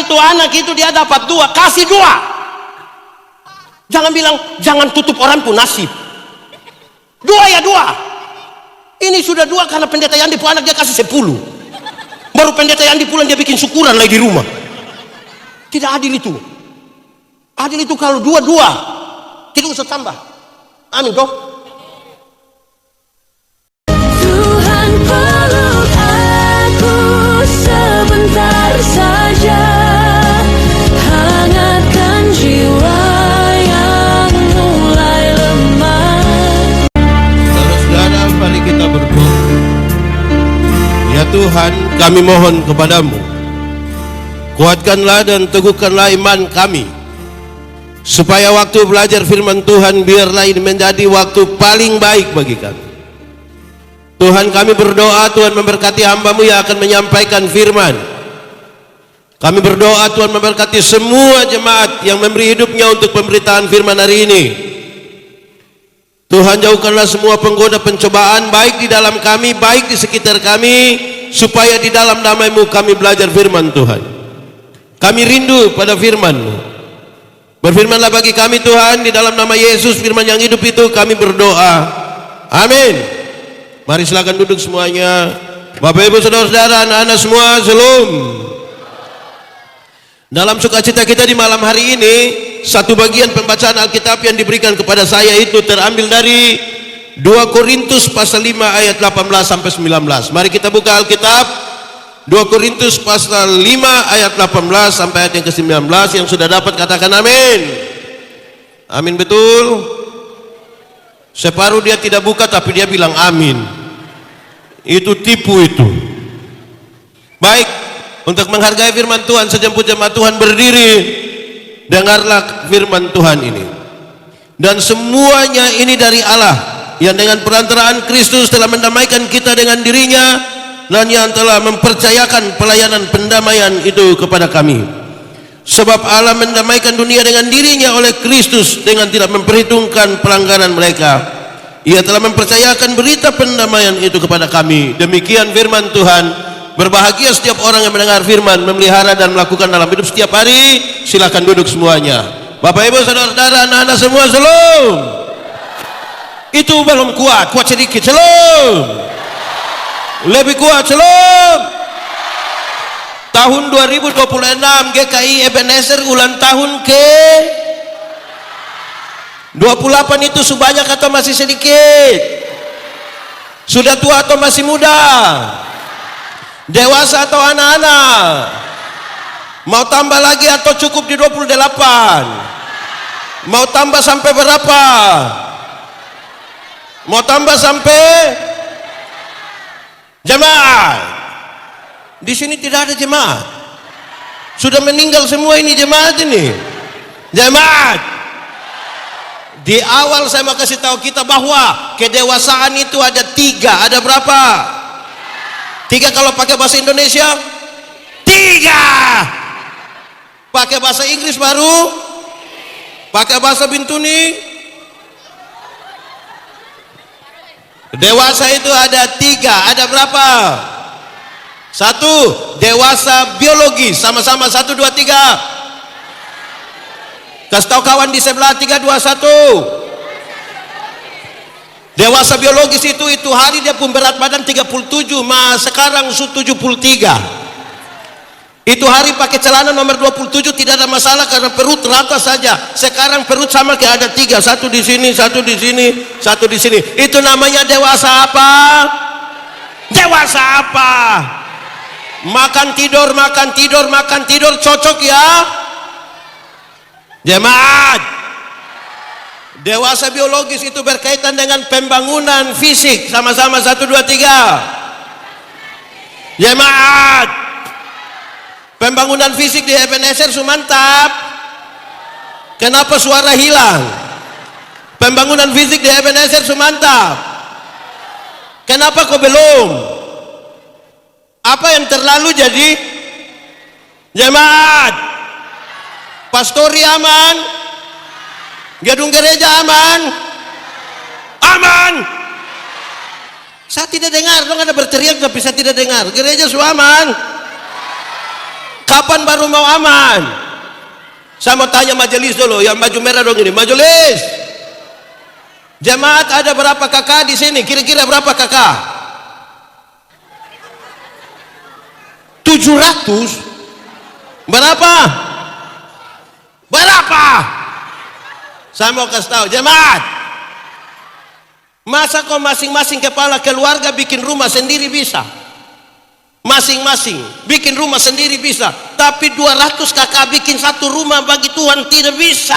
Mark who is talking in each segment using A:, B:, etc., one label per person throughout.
A: itu anak itu dia dapat 2, kasih 2. Jangan bilang jangan tutup orang pun nasib. 2 ya 2. Ini sudah 2 karena pendeta Yandi pun anak dia kasih 10. Baru pendeta Yandi pulang dia bikin syukuran lagi di rumah. Tidak adil itu. Adil itu kalau 2-2. Tidak usah tambah. Amin toh.
B: Tuhan peluk aku sebentar saja, hangatkan jiwa yang mulai lemah.
C: Saudara-saudara, mari kita berdoa. Ya Tuhan, kami mohon kepadamu, kuatkanlah dan teguhkanlah iman kami, supaya waktu belajar firman Tuhan biarlah ini menjadi waktu paling baik bagi kami. Tuhan, kami berdoa Tuhan memberkati hamba-Mu yang akan menyampaikan firman. Kami berdoa Tuhan memberkati semua jemaat yang memberi hidupnya untuk pemberitaan firman hari ini. Tuhan, jauhkanlah semua penggoda pencobaan baik di dalam kami, baik di sekitar kami, supaya di dalam nama-Mu kami belajar firman Tuhan. Kami rindu pada firman-Mu. Berfirmanlah bagi kami Tuhan, di dalam nama Yesus firman yang hidup itu kami berdoa. Amin. Mari silakan duduk semuanya. Bapak Ibu saudara-saudara, anak-anak semua, shalom. Dalam sukacita kita di malam hari ini, satu bagian pembacaan Alkitab yang diberikan kepada saya itu terambil dari 2 Korintus pasal 5 ayat 18 sampai 19. Mari kita buka Alkitab 2 Korintus pasal 5 ayat 18 sampai ayat yang ke-19. Yang sudah dapat katakan amin. Amin betul. Separuh dia tidak buka tapi dia bilang amin. Itu tipu itu. Baik, untuk menghargai firman Tuhan, sejemput jemaat Tuhan berdiri, dengarlah firman Tuhan ini. Dan semuanya ini dari Allah, yang dengan perantaraan Kristus telah mendamaikan kita dengan dirinya, dan yang telah mempercayakan pelayanan pendamaian itu kepada kami. Sebab Allah mendamaikan dunia dengan dirinya oleh Kristus dengan tidak memperhitungkan pelanggaran mereka. Ia telah mempercayakan berita pendamaian itu kepada kami. Demikian firman Tuhan. Berbahagia setiap orang yang mendengar firman, memelihara dan melakukan dalam hidup setiap hari. Silakan duduk semuanya. Bapak Ibu saudara-saudara, anak-anak semua, shalom. Itu belum kuat, kuat sedikit, shalom. Lebih kuat, shalom. Tahun 2026 GKI Ebenezer ulang tahun ke 28. Itu sebanyak atau masih sedikit? Sudah tua atau masih muda? Dewasa atau anak-anak? Mau tambah lagi atau cukup di 28? Mau tambah sampai berapa? Mau tambah sampai? Jemaat di sini tidak ada jemaat, sudah meninggal semua ini jemaat ini. Jemaat, di awal saya mau kasih tahu kita bahwa kedewasaan itu ada 3. Ada berapa? 3 kalau pakai bahasa Indonesia? 3. Pakai bahasa Inggris baru? Pakai bahasa Bintuni? Dewasa itu ada 3. Ada berapa? 1. Dewasa biologis. Sama-sama 1, 2, 3. Kasih tahu kawan di sebelah. 3, 2, 1. Dewasa biologis itu hari dia pun berat badan 37, sekarang 73. Itu hari pakai celana nomor 27 tidak ada masalah karena perut rata saja. Sekarang perut sama kayak ada 3, 1 di sini, 1 di sini, 1 di sini. Itu namanya dewasa apa? Dewasa apa? Makan tidur, makan tidur, makan tidur, cocok ya? Jemaat, dewasa biologis itu berkaitan dengan pembangunan fisik. Sama-sama 1, 2, 3. Jemaat, pembangunan fisik di Ebenezer mantap. Kenapa suara hilang? Pembangunan fisik di Ebenezer mantap. Kenapa kok belum? Apa yang terlalu jadi? Jemaat, pastori aman? Gedung gereja aman? Aman? Saya tidak dengar, dong ada berteriak tapi saya tidak dengar. Gereja semua aman? Kapan baru mau aman? Saya mau tanya majelis dulu, yang baju merah dong ini, majelis. Jemaat ada berapa kakak di sini? Kira-kira berapa kakak? 700? Berapa? Berapa? Saya mau kasih tahu jemaat, masa kau masing-masing kepala keluarga bikin rumah sendiri bisa? Masing-masing bikin rumah sendiri bisa, tapi 200 kakak bikin satu rumah bagi Tuhan tidak bisa.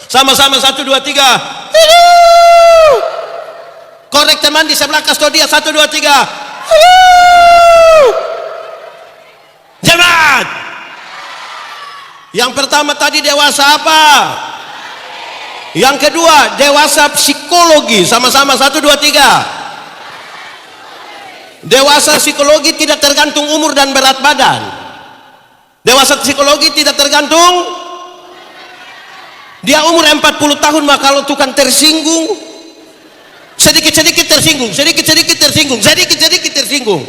C: Sama-sama 1, 2, 3. Korek teman di sebelah kastodia 1, 2, 3. Jemaat, yang pertama tadi dewasa apa? Yang kedua dewasa psikologi. Sama-sama 1, 2, 3. Dewasa psikologi tidak tergantung umur dan berat badan. Dewasa psikologi tidak tergantung. Dia umur 40 tahun maka kalau tukang tersinggung, sedikit-sedikit tersinggung, sedikit-sedikit tersinggung, sedikit-sedikit tersinggung.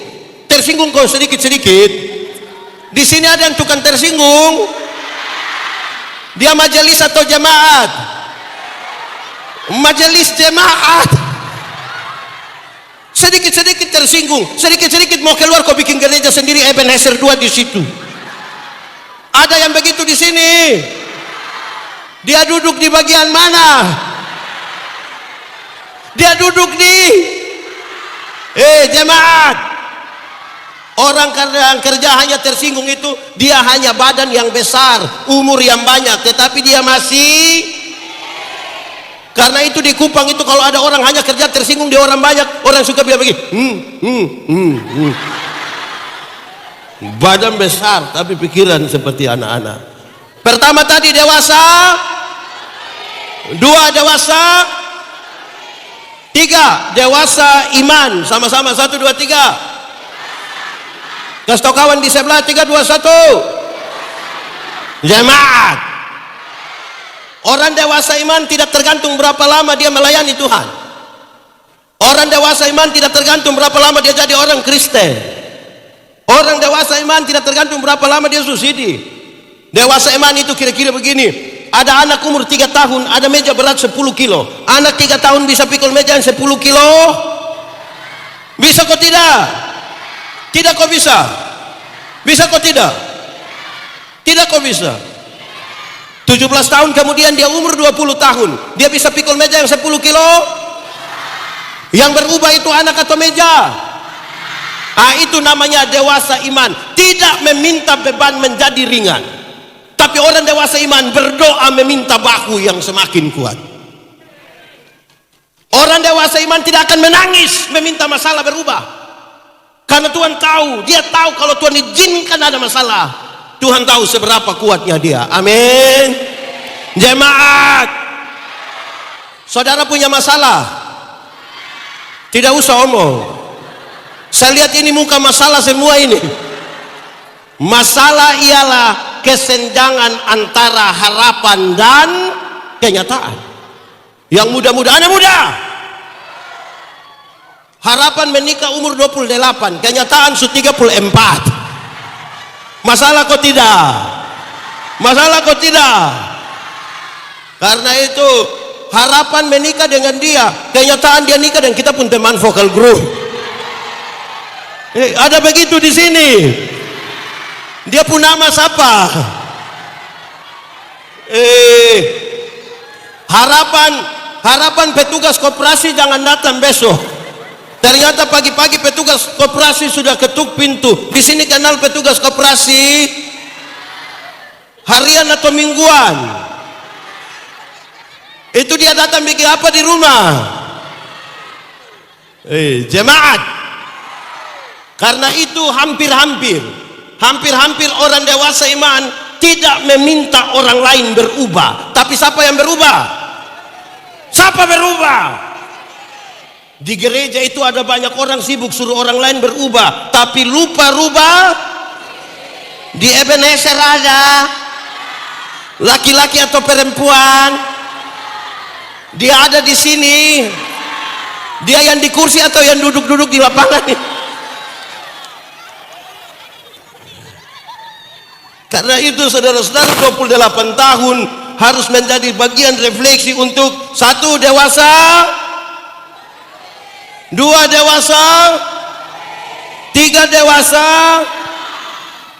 C: Tersinggung kau sedikit-sedikit. Di sini ada yang tukang tersinggung. Dia majelis atau jemaat? Majelis jemaat. Sedikit-sedikit tersinggung, sedikit-sedikit mau keluar kau bikin gereja sendiri Ebenezer 2 di situ. Ada yang begitu di sini. Dia duduk di bagian mana? Dia duduk di jemaat. Orang yang kerja hanya tersinggung itu, dia hanya badan yang besar, umur yang banyak, tetapi dia masih. Karena itu di Kupang itu kalau ada orang hanya kerja tersinggung, dia orang banyak, orang suka bilang begini, badan besar tapi pikiran seperti anak-anak. Pertama tadi dewasa, 2 dewasa, 3 dewasa iman. Sama-sama 1, 2, 3. Kasih tau kawan di sebelah 3, 2, 1. Jemaat. Orang dewasa iman tidak tergantung berapa lama dia melayani Tuhan. Orang dewasa iman tidak tergantung berapa lama dia jadi orang Kristen. Orang dewasa iman tidak tergantung berapa lama dia subsidi. Dewasa iman itu kira-kira begini. Ada anak umur 3 tahun, ada meja berat 10 kilo. Anak 3 tahun bisa pikul meja yang 10 kilo. Bisa kok tidak? Tidak kok bisa? Bisa kok tidak? Tidak kok bisa? 17 tahun kemudian dia umur 20 tahun, dia bisa pikul meja yang 10 kilo. Yang berubah itu anak atau meja? Itu namanya dewasa iman. Tidak meminta beban menjadi ringan, tapi orang dewasa iman berdoa meminta bahu yang semakin kuat. Orang dewasa iman tidak akan menangis meminta masalah berubah, karena Tuhan tahu, dia tahu kalau Tuhan izinkan ada masalah, Tuhan tahu seberapa kuatnya dia. Amin. Jemaat, saudara punya masalah, tidak usah omong. Saya lihat ini muka masalah semua ini. Masalah ialah kesenjangan antara harapan dan kenyataan. Yang muda-muda, anak muda, harapan menikah umur 28, kenyataan sudah 34. Masalah kok tidak? Masalah kok tidak? Karena itu harapan menikah dengan dia, kenyataan dia nikah dan kita pun teman vokal group. Ada begitu di sini. Dia pun nama siapa? Harapan petugas koperasi jangan datang besok. Ternyata pagi-pagi petugas koperasi sudah ketuk pintu. Di sini kenal petugas koperasi harian atau mingguan. Itu dia datang bikin apa di rumah? Jemaat. Karena itu hampir-hampir orang dewasa iman tidak meminta orang lain berubah. Tapi siapa yang berubah? Siapa berubah? Di gereja itu ada banyak orang sibuk suruh orang lain berubah, tapi lupa rubah. Di Ebenezer ada laki-laki atau perempuan, dia ada di sini. Dia yang di kursi atau yang duduk-duduk di lapangan? Karena itu saudara-saudara 28 tahun harus menjadi bagian refleksi untuk 1 dewasa, 2 dewasa, 3 dewasa.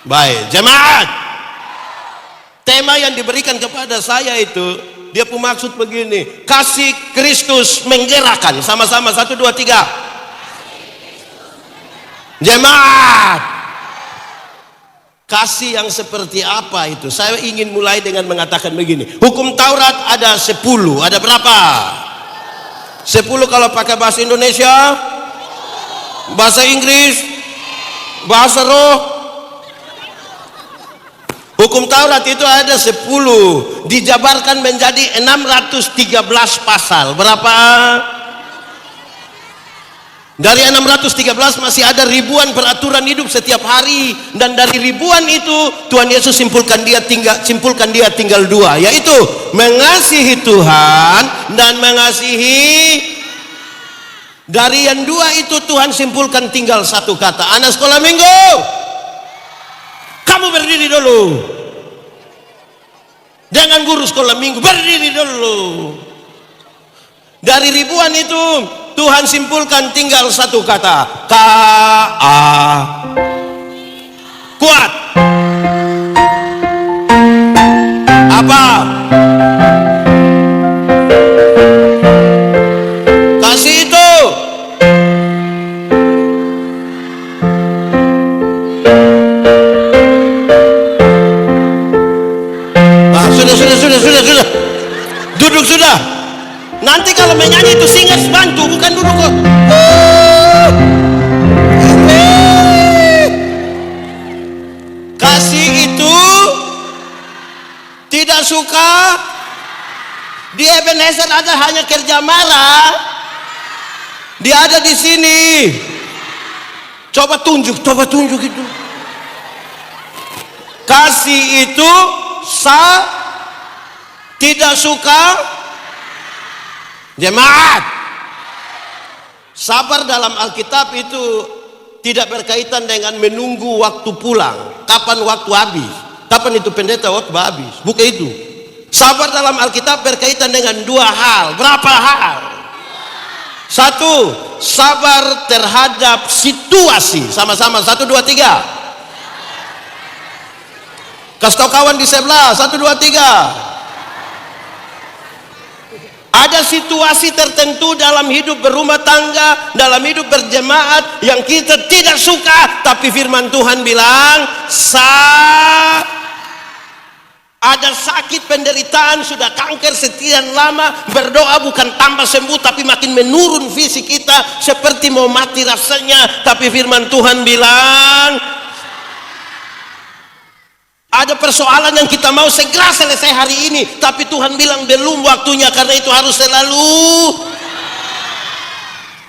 C: Baik, jemaat. Tema yang diberikan kepada saya itu, dia punya maksud begini, kasih Kristus menggerakkan. Sama-sama, 1, 2, 3. Jemaat, kasih yang seperti apa itu? Saya ingin mulai dengan mengatakan begini. Hukum Taurat ada 10. Ada berapa? 10 kalau pakai bahasa Indonesia, bahasa Inggris, bahasa roh. Hukum Taurat itu ada 10, dijabarkan menjadi 613 pasal. Berapa? Dari 613 masih ada ribuan peraturan hidup setiap hari, dan dari ribuan itu Tuhan Yesus simpulkan dia tinggal 2, yaitu mengasihi Tuhan dan mengasihi. Dari yang 2 itu Tuhan simpulkan tinggal 1 kata. Anak sekolah minggu, kamu berdiri dulu. Jangan guru sekolah minggu, berdiri dulu. Dari ribuan itu Tuhan simpulkan tinggal 1 kata. K-A. Kuat. Apa? Kasih itu. Sudah. Duduk sudah. Nanti kalau menyanyi itu singers bantu, bukan duduk kok. Kasih itu tidak suka. Di Ebenezer ada hanya kerja marah. Dia ada di sini. Coba tunjuk itu. Kasih itu tidak suka. Jemaat, sabar dalam Alkitab itu tidak berkaitan dengan menunggu waktu pulang, kapan waktu habis, kapan itu pendeta waktu habis, bukan itu. Sabar dalam Alkitab berkaitan dengan 2 hal. Berapa hal? 1, sabar terhadap situasi. Sama-sama, 1, 2, 3. Kasih tahu kawan di sebelah, 1, 2, 3. Ada situasi tertentu dalam hidup berumah tangga, dalam hidup berjemaat yang kita tidak suka, tapi firman Tuhan bilang, ada sakit, penderitaan, sudah kanker sekian lama, berdoa bukan tambah sembuh tapi makin menurun fisik kita, seperti mau mati rasanya, tapi firman Tuhan bilang, ada persoalan yang kita mau segera selesai hari ini, tapi Tuhan bilang belum waktunya, karena itu harus selalu.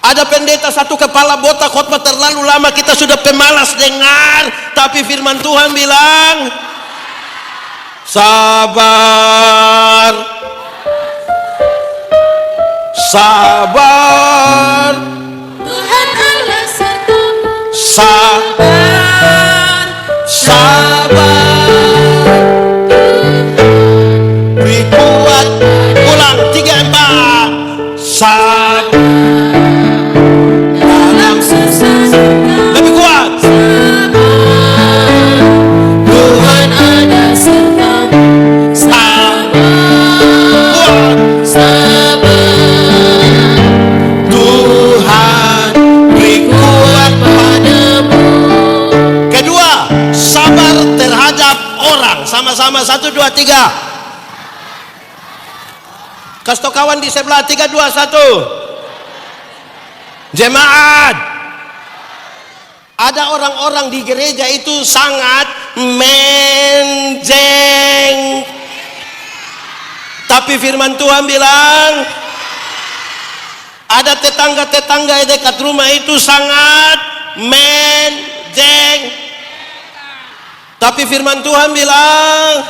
C: Ada pendeta 1 kepala botak, khotbah terlalu lama, kita sudah pemalas dengar, tapi firman Tuhan bilang, sabar.
B: Tuhan Allah sertamu.
C: Sabar. Beri kuat. Ulang 3, 4. Sabar.
B: Dalam susah suka.
C: Lebih kuat.
B: Tuhan ada sertamu. Sabar.
C: Tuhan beri kuat padamu. Kedua, sabar terhadap orang. Sama-sama, 1, 2, 3. Kasih tau kawan di sebelah, 3, 2, 1. Jemaat, ada orang-orang di gereja itu sangat menjeng, tapi firman Tuhan bilang, ada tetangga-tetangga dekat rumah itu sangat menjeng, tapi firman Tuhan bilang,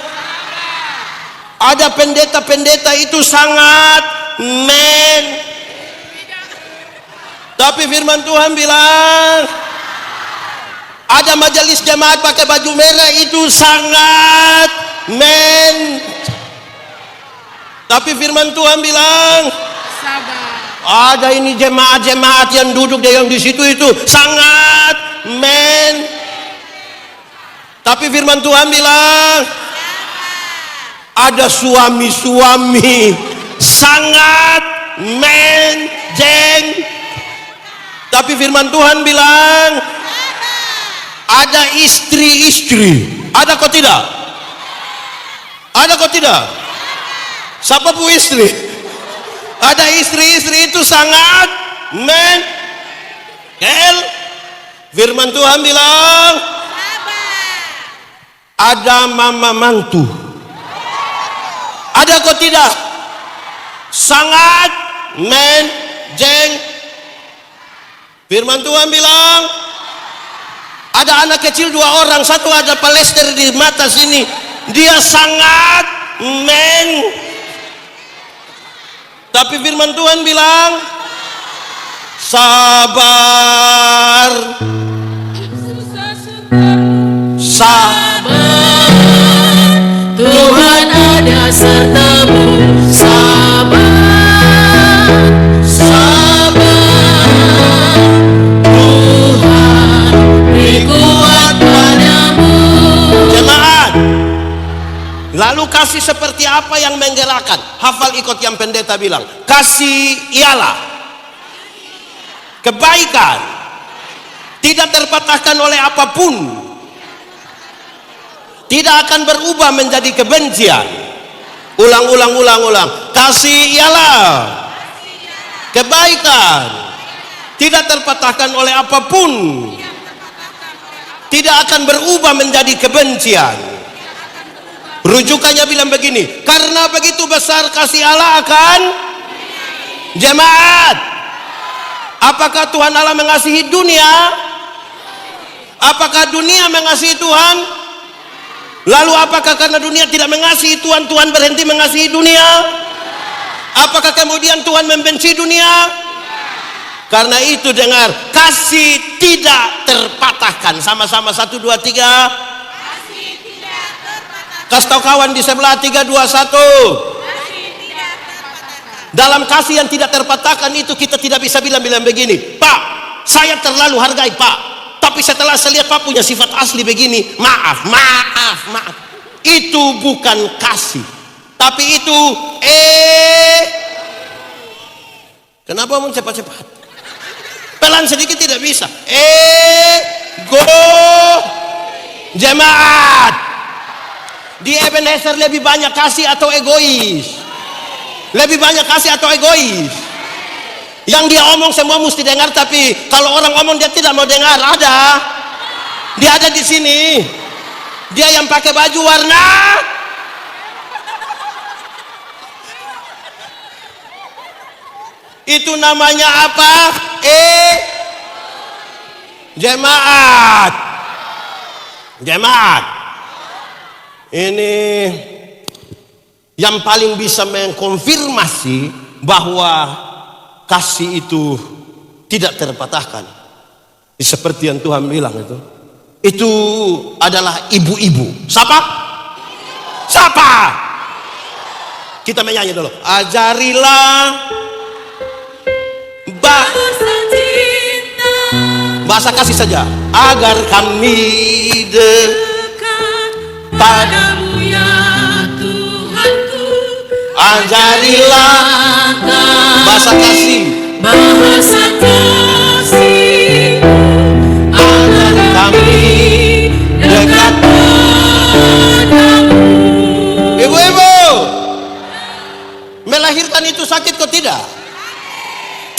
C: ada pendeta-pendeta itu sangat tapi firman Tuhan bilang,
A: Ada majelis jemaat pakai baju merah, itu sangat tapi firman Tuhan bilang ada ini jemaat-jemaat yang duduk yang di situ itu sangat tapi firman Tuhan bilang ada suami-suami sangat tapi firman Tuhan bilang ada istri-istri. Ada kok tidak? Ada kok tidak? Siapa pun istri? Ada istri-istri itu sangat firman Tuhan bilang ada mama mantu. Ada kok tidak? Sangat firman Tuhan bilang ada anak kecil 2 orang, satu ada plester di mata sini, dia sangat tapi firman Tuhan bilang sabar,
B: Tuhan ada sertamu. Sabar, Tuhan beri kuat padamu.
A: Jemaat, lalu kasih seperti apa yang menggerakkan? Hafal ikut yang pendeta bilang. Kasih ialah kebaikan, tidak terpatahkan oleh apapun, tidak akan berubah menjadi kebencian. Ulang. Kasih ialah kebaikan, tidak terpatahkan oleh apapun, tidak akan berubah menjadi kebencian. Rujukannya bilang begini, karena begitu besar kasih Allah akan jemaat. Apakah Tuhan Allah mengasihi dunia? Apakah dunia mengasihi Tuhan? Lalu apakah karena dunia tidak mengasihi Tuhan, Tuhan berhenti mengasihi dunia? Apakah kemudian Tuhan membenci dunia? Karena itu dengar, kasih tidak terpatahkan. Sama-sama 1, 2, 3. Kasih tahu kawan di sebelah, 3, 2, 1. Dalam kasih yang tidak terpatahkan itu kita tidak bisa bilang begini, Pak, saya terlalu hargai Pak. Tapi setelah saya lihat Pak punya sifat asli begini, maaf. Itu bukan kasih, tapi itu kenapa mau cepat-cepat? Pelan sedikit tidak bisa. Jemaat di Ebenezer lebih banyak kasih atau egois? Lebih banyak kasih atau egois? Yang dia omong semua mesti dengar, tapi kalau orang omong dia tidak mau dengar. Dia ada di sini. Dia yang pakai baju warna itu namanya apa? Jemaat. Ini yang paling bisa mengkonfirmasi bahwa kasih itu tidak terpatahkan. Seperti yang Tuhan bilang itu adalah ibu-ibu. Siapa? Kita menyanyi dulu. Ajarilah bahasa kasih saja, agar kami dekat
B: padamu ya Tuhanku.
A: Ajarilah bahasa kasih, agar kami dekat padamu. Ibu-ibu, melahirkan itu sakit kok tidak?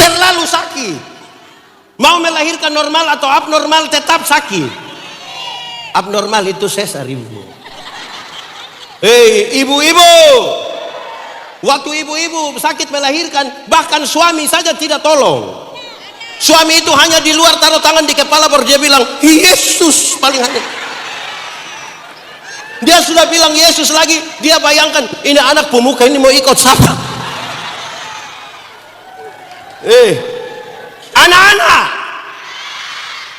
A: Terlalu sakit. Mau melahirkan normal atau abnormal tetap sakit. Abnormal itu sesar, ibu. Ibu-ibu, waktu ibu-ibu sakit melahirkan, bahkan suami saja tidak tolong. Suami itu hanya di luar taruh tangan di kepala baru dia bilang Yesus paling hanya. Dia sudah bilang Yesus lagi, dia bayangkan ini anak pemuka ini mau ikut siapa? Anak-anak,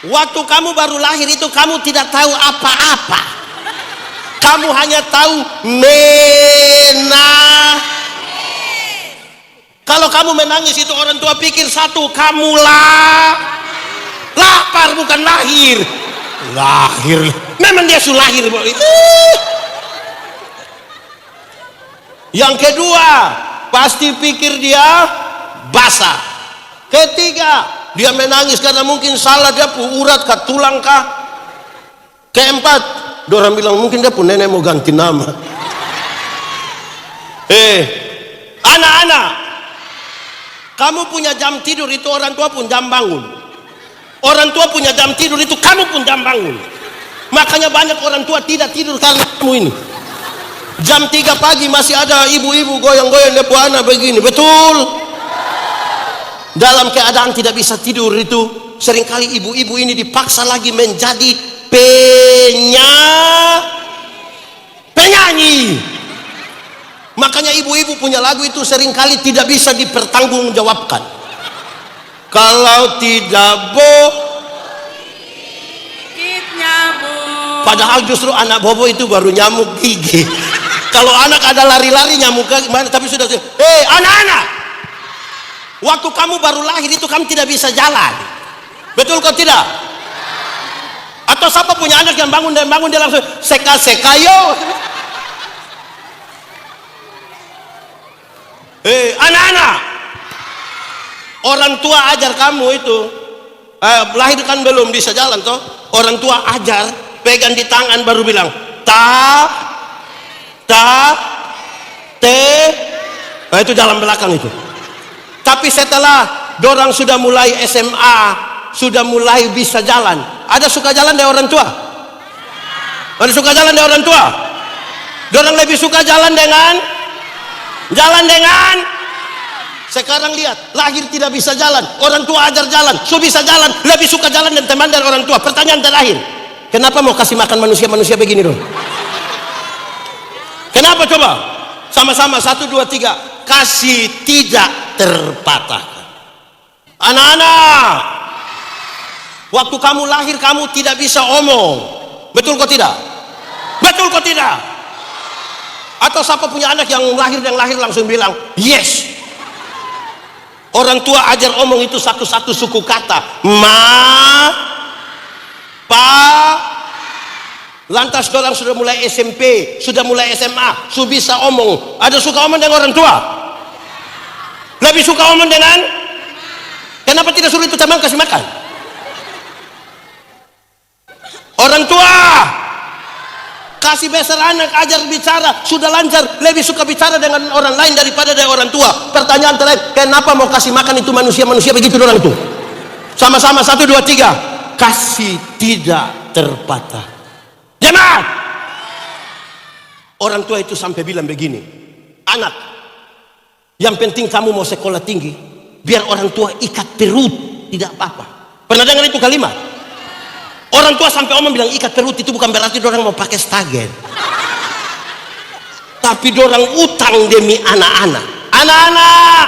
A: Waktu kamu baru lahir itu kamu tidak tahu apa-apa. Kamu hanya tahu Kalau kamu menangis itu orang tua pikir satu, kamu lapar bukan lahir. Lahir. Memang dia sudah lahir. Yang kedua, pasti pikir dia basah. Ketiga, dia menangis karena mungkin salah, dia urat kah, tulang kah. Keempat, orang bilang mungkin dia pun nenek mau ganti nama. Anak-anak, kamu punya jam tidur itu orang tua pun jam bangun. Orang tua punya jam tidur itu kamu pun jam bangun. Makanya banyak orang tua tidak tidur karena kamu ini. Jam 3 pagi masih ada ibu-ibu goyang-goyang depo anak begini, betul? Dalam keadaan tidak bisa tidur itu, seringkali ibu-ibu ini dipaksa lagi menjadi penyanyi. Makanya ibu-ibu punya lagu itu seringkali tidak bisa dipertanggungjawabkan. Kalau tidak padahal justru anak bobo itu baru nyamuk gigi. Kalau anak ada lari-lari nyamuk gimana? Tapi sudah, anak-anak, waktu kamu baru lahir itu kamu tidak bisa jalan, betul kok tidak? Atau siapa punya anak yang bangun dia langsung seka-seka yo. Anak-anak, orang tua ajar kamu itu lahir kan belum bisa jalan toh, orang tua ajar, pegang di tangan baru bilang nah itu jalan belakang itu. Tapi setelah dorang sudah mulai SMA, sudah mulai bisa jalan, ada suka jalan dari orang tua? Ada suka jalan dari orang tua? Dorang lebih suka jalan dengan sekarang lihat, lahir tidak bisa jalan, orang tua ajar jalan, so bisa jalan, lebih suka jalan dan teman dari orang tua. Pertanyaan terakhir, kenapa mau kasih makan manusia begini dong? Kenapa coba? Sama-sama 1, 2, 3. Kasih tidak terpatahkan. Anak-anak, waktu kamu lahir kamu tidak bisa omong, betul kok tidak? Betul kok tidak? Atau siapa punya anak yang lahir langsung bilang yes? Orang tua ajar omong itu satu-satu suku kata, lantas orang sudah mulai SMP, sudah mulai SMA, sudah bisa omong. Ada suka omong dengan orang tua? Lebih suka omong dengan? Kenapa tidak suruh itu teman kasih makan? Orang tua kasih besar anak, ajar bicara, sudah lancar, lebih suka bicara dengan orang lain daripada dengan orang tua. Pertanyaan terakhir, kenapa mau kasih makan itu manusia begitu orang itu? Sama-sama 1, 2, 3. Kasih tidak terpatah. Jemaat, orang tua itu sampai bilang begini, anak, yang penting kamu mau sekolah tinggi, biar orang tua ikat perut, tidak apa-apa. Pernah dengar itu kalimat? Orang tua sampai omong bilang ikat perut itu bukan berarti dorang mau pakai stagen, tapi dorang utang demi anak-anak. Anak-anak,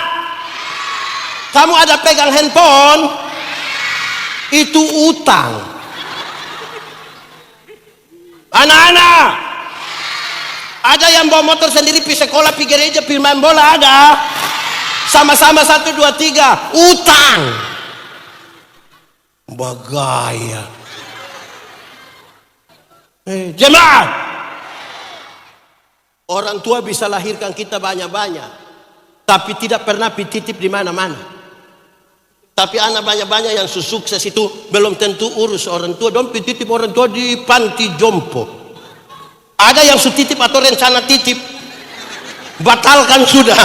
A: kamu ada pegang handphone, itu utang. Anak-anak, ada yang bawa motor sendiri pergi sekolah, pergi gereja, pergi main bola, ada. Sama-sama 1, 2, 3, utang. Bagaya. Jemaat, orang tua bisa lahirkan kita banyak-banyak, tapi tidak pernah titip di mana-mana. Tapi anak banyak-banyak yang sukses itu belum tentu urus orang tua. Dong titip orang tua di panti jompo. Ada yang titip atau rencana titip, batalkan sudah.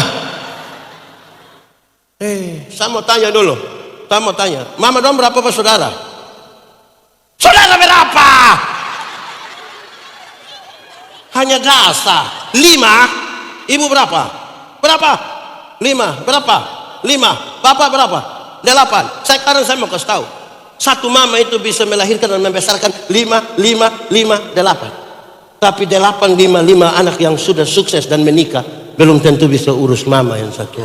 A: Saya mau tanya dulu. Mama dong berapa Pak saudara? Saudara berapa? Hanya dasar 5. Ibu berapa? 5. Berapa? 5. Bapak berapa? 8. Sekarang saya mau kasih tahu, satu mama itu bisa melahirkan dan membesarkan 5, 8. Tapi 8, 5 anak yang sudah sukses dan menikah belum tentu bisa urus mama yang satu.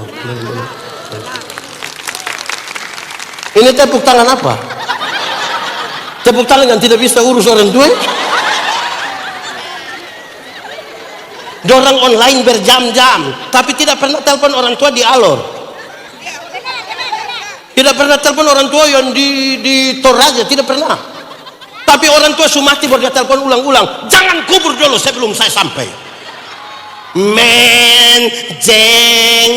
A: Ini tepuk tangan apa? Tepuk tangan yang tidak bisa urus orang tua. Dorang online berjam-jam, tapi tidak pernah telepon orang tua di alor. Tidak pernah telepon orang tua yang di Toraja, tidak pernah. Tapi orang tua Sumati baru dia telepon ulang-ulang. Jangan kubur dulu sebelum saya sampai. Men, jeng.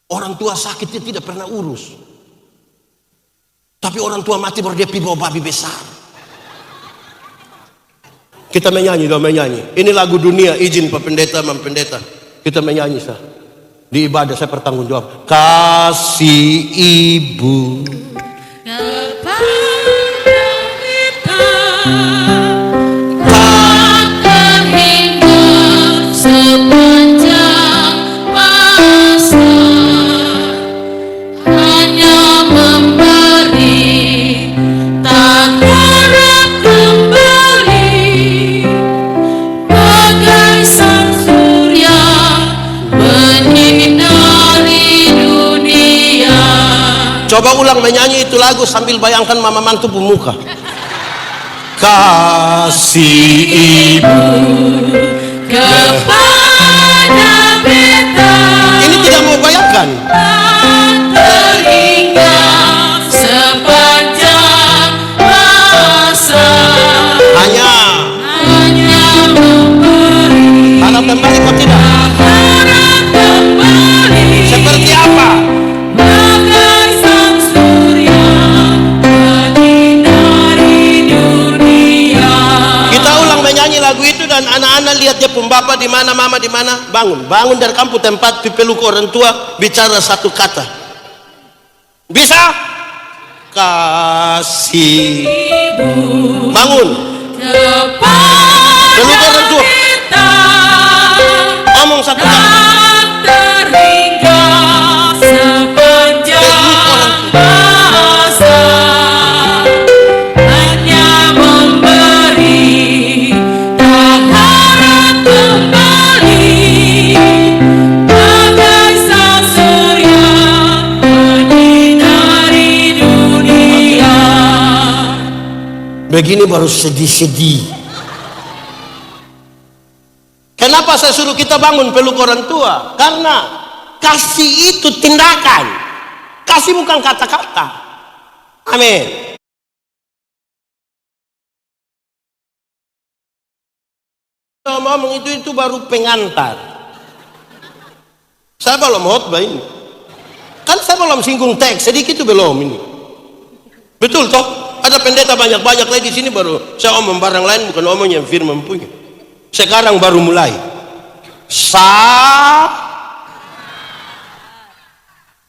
A: Orang tua sakit dia tidak pernah urus. Tapi orang tua mati baru dia pi bawa babi besar. Kita menyanyi, dong menyanyi. Ini lagu dunia, izin Pak Pendeta, Mam Pendeta. Kita menyanyi sah. Di ibadah saya bertanggung jawab. Kasih ibu
B: kepada kita tak terhingga sepanjang masa, hanya memberi tak harap kembali, bagai sang surya menyinari dunia.
A: Coba ulang menyanyi itu lagu sambil bayangkan mama mantu pemuka. Kasih ibu.
B: Kepada beta
A: Ini tidak mau bayangkan.
B: tak terhingga sepanjang masa,
A: Hanya
B: memberi
A: harap kembali kok tidak.
B: harap kembali,
A: Seperti apa?
B: bagai sang surya menyinari dunia.
A: Kita ulang menyanyi lagu itu dan anak-anak lihat dia pun bapak di mana, mama di mana. Bangun dari kampung tempat dipeluk orang tua, bicara satu kata. Bisa? Kasih. Bangun. Peluk orang tua. Omong satu kata.
B: Tak terhingga sepanjang masa, hanya memberi tak harap kembali, bagai sang surya menyinari dunia.
A: Begini baru sedih-sedih. Kenapa saya suruh kita bangun peluk orang tua? Karena kasih itu tindakan. Kasih bukan kata-kata. Amin. Ngomong itu baru pengantar. Saya belum khotbah ini. Kan saya belum singgung teks, sedikit itu belum ini. Betul toh? Ada pendeta banyak-banyak lagi di sini baru saya omong barang lain, bukan omong yang firman punya. Sekarang baru mulai.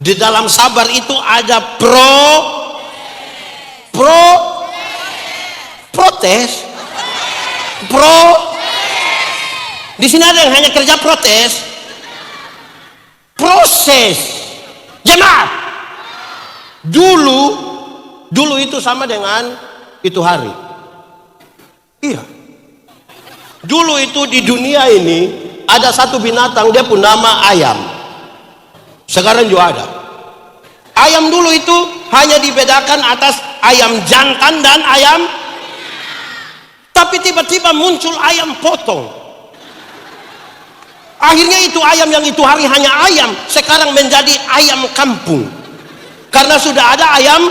A: Di dalam sabar itu ada protes. Di sini ada yang hanya kerja protes. Proses. Jemaat. Dulu itu sama dengan itu hari. Iya. Dulu itu di dunia ini ada satu binatang, dia pun nama ayam. Sekarang juga ada. Ayam dulu itu hanya dibedakan atas ayam jantan dan ayam. Tapi tiba-tiba muncul ayam potong. Akhirnya itu ayam yang itu hari hanya ayam, sekarang menjadi ayam kampung. Karena sudah ada ayam.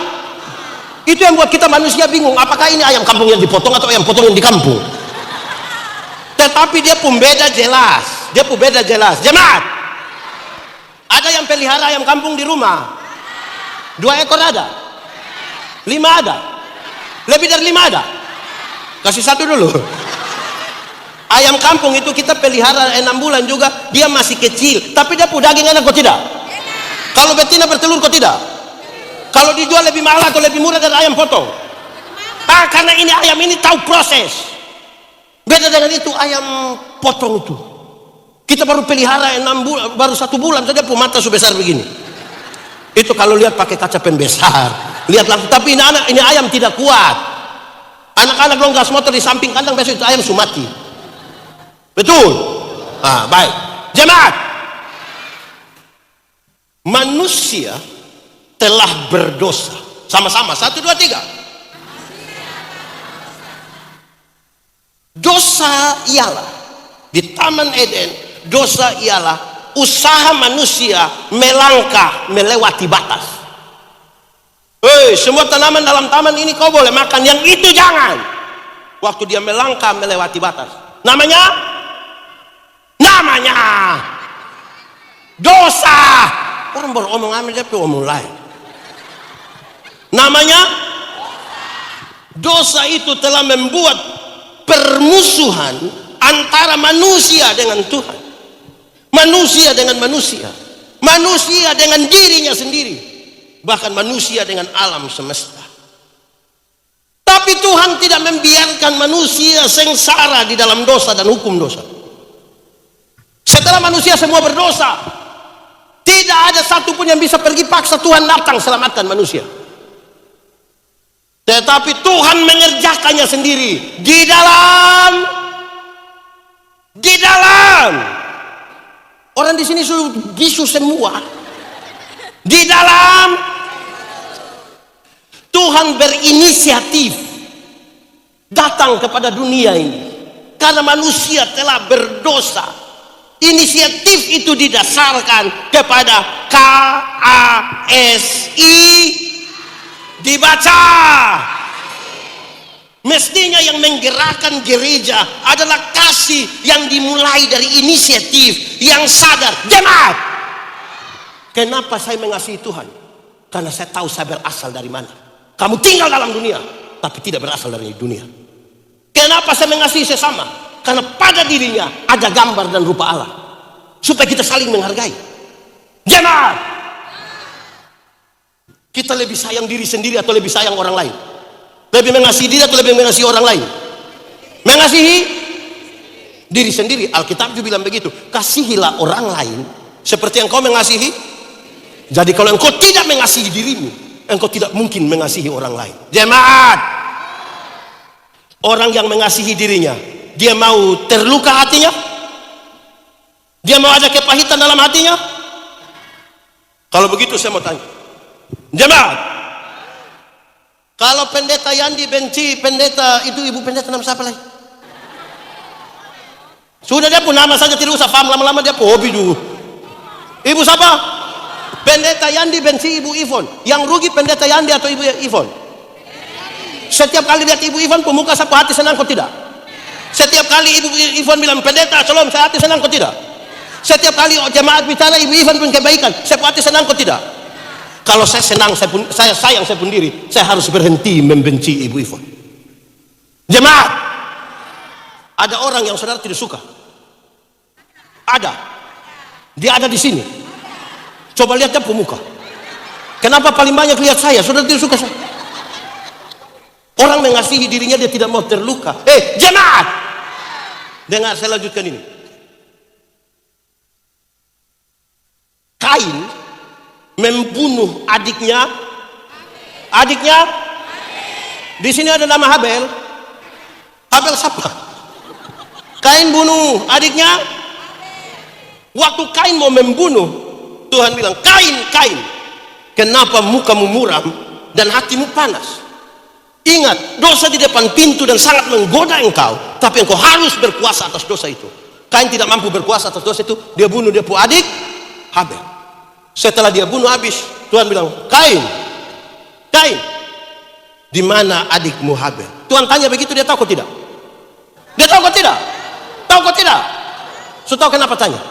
A: Itu yang buat kita manusia bingung, apakah ini ayam kampung yang dipotong atau ayam potong yang di kampung. Tetapi dia pun beda jelas. Jemaat, ada yang pelihara ayam kampung di rumah. 2 ekor ada, 5 ada, lebih dari 5 ada. Kasih 1 dulu. Ayam kampung itu kita pelihara 6 bulan juga, dia masih kecil, tapi dia punya daging enak kok tidak? Kalau betina bertelur kok tidak? Kalau dijual lebih mahal atau lebih murah dari ayam potong? Karena ini ayam ini tahu proses. Beda dengan itu ayam potong itu. Kita baru pelihara 6 bulan, baru 1 bulan saja pun mata sebesar begini. Itu kalau lihat pakai kaca pembesar. Lihat langsung, tapi ini ayam tidak kuat. Anak-anak long gas motor di samping kandang, besok itu ayam sumati. Betul? Baik. Jemaat. Manusia telah berdosa. Sama-sama, 1, 2, 3. Dosa ialah, di Taman Eden, dosa ialah usaha manusia melangkah melewati batas. Semua tanaman dalam taman ini kau boleh makan, yang itu jangan. Waktu dia melangkah melewati batas, namanya dosa. Orang baru omong amin, dia omong lain. Namanya dosa. Itu telah membuat permusuhan antara manusia dengan Tuhan, manusia dengan manusia, manusia dengan dirinya sendiri, bahkan manusia dengan alam semesta. Tapi Tuhan tidak membiarkan manusia sengsara di dalam dosa dan hukum dosa. Setelah manusia semua berdosa, tidak ada satupun yang bisa pergi paksa Tuhan datang selamatkan manusia. Tetapi Tuhan mengerjakannya sendiri di dalam orang di sini suruh bisu semua. Di dalam Tuhan berinisiatif datang kepada dunia ini karena manusia telah berdosa. Inisiatif itu didasarkan kepada KASI. Dibaca. Mestinya yang menggerakkan gereja adalah kasih yang dimulai dari inisiatif yang sadar. Jemaat, kenapa saya mengasihi Tuhan? Karena saya tahu saya berasal dari mana. Kamu tinggal dalam dunia tapi tidak berasal dari dunia. Kenapa saya mengasihi sesama? Karena pada dirinya ada gambar dan rupa Allah, supaya kita saling menghargai. Jemaat, kita lebih sayang diri sendiri atau lebih sayang orang lain? Lebih mengasihi diri atau lebih mengasihi orang lain? Mengasihi diri sendiri. Alkitab juga bilang begitu, kasihilah orang lain seperti yang kau mengasihi. Jadi kalau engkau tidak mengasihi dirimu, engkau tidak mungkin mengasihi orang lain. Jemaat, orang yang mengasihi dirinya, dia mau terluka hatinya? Dia mau ada kepahitan dalam hatinya? Kalau begitu saya mau tanya, jemaat, kalau pendeta Yandi benci pendeta itu, ibu pendeta nama siapa lagi? Sudah, dia pun nama saja tidak usah paham, lama-lama dia pun hobi dulu. Ibu siapa? Pendeta Yandi benci ibu Ivon. Yang rugi pendeta Yandi atau ibu Ivon? Setiap kali lihat ibu Ivon pemuka sapu hati senang kok tidak? Setiap kali ibu Ivon bilang pendeta shalom, saya hati senang kok tidak? Setiap kali jemaat bicara ibu Ivon pun kebaikan, saya hati senang kok tidak? Kalau saya senang, saya sayang saya pun diri, saya harus berhenti membenci ibu Ivon. Jemaat, ada orang yang saudara tidak suka. Ada. Dia ada di sini. Coba lihat dia pemuka. Kenapa paling banyak lihat saya? Saudara tidak suka saya. Orang mengasihi dirinya, dia tidak mau terluka. Jemaat, dengar saya lanjutkan ini. Kain membunuh adiknya. Di sini ada nama Habel. Habel siapa? Kain bunuh adiknya. Waktu Kain mau membunuh, Tuhan bilang, Kain, kenapa mukamu muram dan hatimu panas? Ingat, dosa di depan pintu dan sangat menggoda engkau, tapi engkau harus berkuasa atas dosa itu. Kain tidak mampu berkuasa atas dosa itu, dia bunuh dia punya adik Habel. Setelah dia bunuh habis, Tuhan bilang, Kain, di mana adikmu Habel? Tuhan tanya begitu, dia tahu kok tidak? Dia tahu kok tidak? Tahu kok tidak? Sudah tahu kenapa tanya?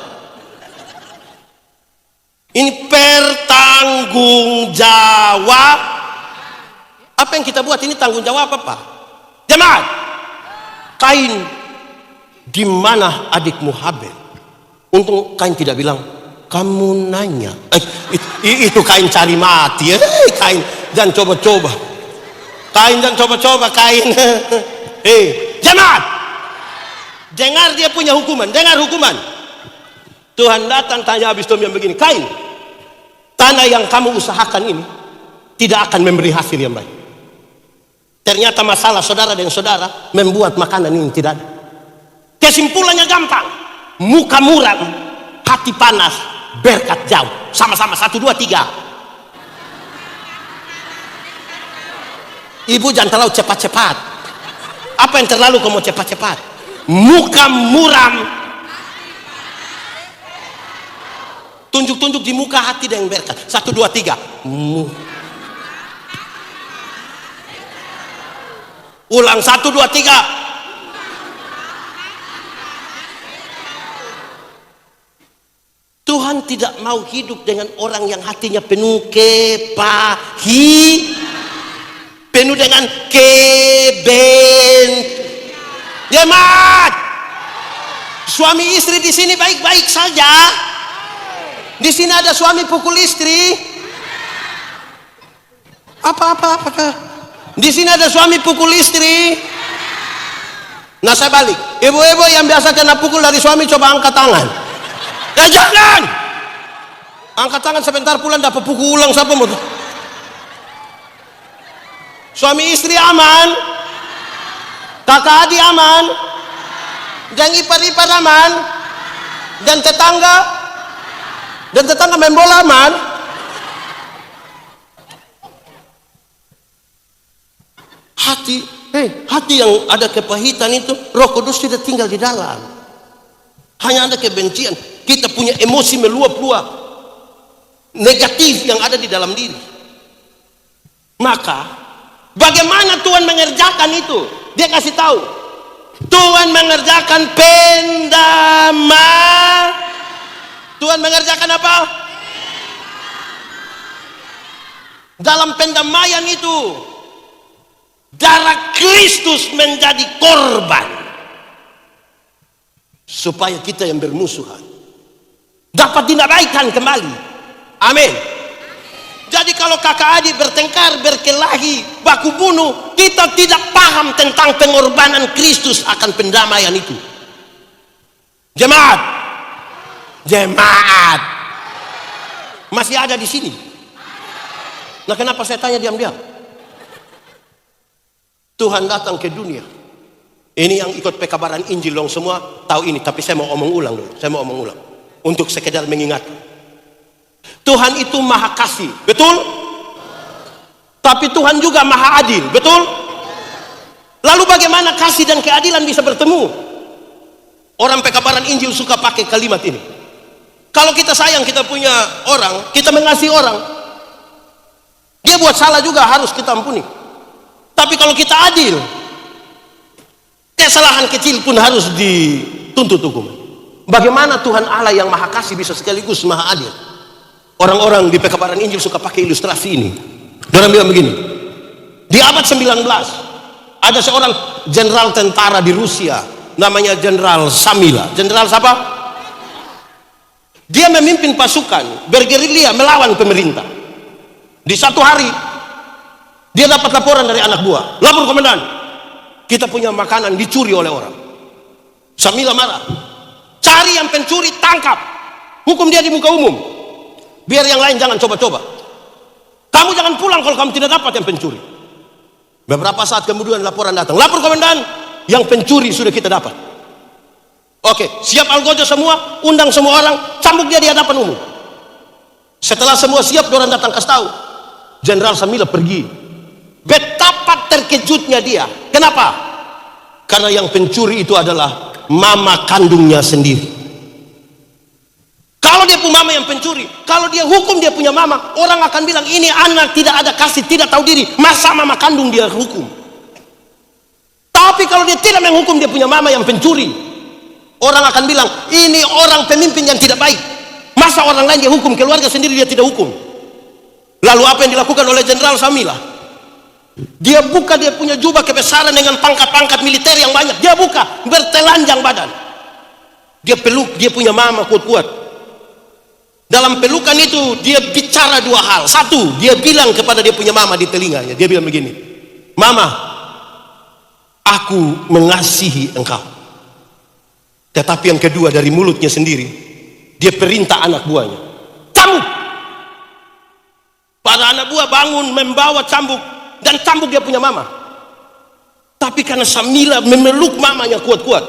A: Ini pertanggung jawab. Apa yang kita buat ini tanggung jawab apa? Jemaat, Kain, di mana adikmu Habel? Untung Kain tidak bilang, kamu nanya. Itu Kain cari mati. Kain jangan coba-coba. Kain. Jemaat, dengar dia punya hukuman. Dengar hukuman. Tuhan datang tanya habis itu yang begini, Kain, tanah yang kamu usahakan ini tidak akan memberi hasil yang baik. Ternyata masalah saudara dengan saudara membuat makanan ini tidak ada. Kesimpulannya gampang, muka muram, hati panas, berkat jauh. Sama-sama, 1, 2, 3. Ibu jangan terlalu cepat-cepat. Apa yang terlalu kamu cepat-cepat? Muka muram. Tunjuk-tunjuk di muka, hati dan berkat. 1, 2, 3. Ulang 1, 2, 3. Tuhan tidak mau hidup dengan orang yang hatinya penuh penuh dengan Jemaat, suami istri di sini baik-baik saja. Di sini ada suami pukul istri. Apakah? Di sini ada suami pukul istri. Nah, saya balik. Ibu-ibu yang biasa kena pukul dari suami, coba angkat tangan. Jangan angkat tangan sebentar, pulang dapat pukul ulang. Siapa mau? Suami istri aman, kakak adik aman, dan ipar-ipar aman, dan tetangga main bola aman. Hati yang ada kepahitan itu, Roh Kudus tidak tinggal di dalam. Hanya ada kebencian. Kita punya emosi meluap-luap negatif yang ada di dalam diri. Maka bagaimana Tuhan mengerjakan itu? Dia kasih tahu. Tuhan mengerjakan Tuhan mengerjakan apa? Dalam pendamaian itu, darah Kristus menjadi korban supaya kita yang bermusuhan dapat dinamaikan kembali. Amin. Jadi kalau kakak adik bertengkar, berkelahi, baku bunuh, kita tidak paham tentang pengorbanan Kristus akan pendamaian itu. Jemaat masih ada di sini. Nah, kenapa saya tanya diam-diam? Tuhan datang ke dunia. Ini yang ikut pekabaran Injil dong semua tahu ini, tapi saya mau omong ulang dulu. Untuk sekedar mengingat. Tuhan itu maha kasih, betul? Tapi Tuhan juga maha adil, betul? Lalu bagaimana kasih dan keadilan bisa bertemu? Orang pekabaran Injil suka pakai kalimat ini. Kalau kita sayang, kita punya orang, kita mengasihi orang, dia buat salah juga harus kita ampuni. Tapi kalau kita adil, kesalahan kecil pun harus dituntut hukum. Bagaimana Tuhan Allah yang maha kasih bisa sekaligus maha adil? Orang-orang di pekabaran Injil suka pakai ilustrasi ini. Orang bilang begini, di abad 19 ada seorang jenderal tentara di Rusia, namanya Jenderal Samila. Jenderal siapa? Dia memimpin pasukan bergerilya melawan pemerintah. Di satu hari dia dapat laporan dari anak buah. Lapor komandan, kita punya makanan dicuri oleh orang. Samila marah. Cari yang pencuri, tangkap, hukum dia di muka umum, biar yang lain jangan coba-coba. Kamu jangan pulang kalau kamu tidak dapat yang pencuri. Beberapa saat kemudian laporan datang. Lapor komandan, yang pencuri sudah kita dapat. Oke, siap algojo semua, undang semua orang, cambuk dia di hadapan umum. Setelah semua siap, orang datang kasih tahu. Jenderal Samila pergi. Betapa terkejutnya dia. Kenapa? Karena yang pencuri itu adalah mama kandungnya sendiri. Kalau dia punya mama yang pencuri, kalau dia hukum dia punya mama, orang akan bilang ini anak tidak ada kasih, tidak tahu diri, masa mama kandung dia hukum. Tapi kalau dia tidak menghukum dia punya mama yang pencuri, orang akan bilang ini orang pemimpin yang tidak baik, masa orang lain dia hukum, keluarga sendiri dia tidak hukum. Lalu apa yang dilakukan oleh Jenderal Samila? Dia buka dia punya jubah kebesaran dengan pangkat-pangkat militer yang banyak. Dia buka, bertelanjang badan. Dia peluk dia punya mama kuat-kuat. Dalam pelukan itu dia bicara dua hal. Satu, dia bilang kepada dia punya mama di telinganya. Dia bilang begini, "Mama, aku mengasihi engkau." Tetapi yang kedua, dari mulutnya sendiri dia perintah anak buahnya, "Cambuk." Para anak buah bangun membawa cambuk, dan cambuk dia punya mama. Tapi karena Samila memeluk mamanya kuat-kuat,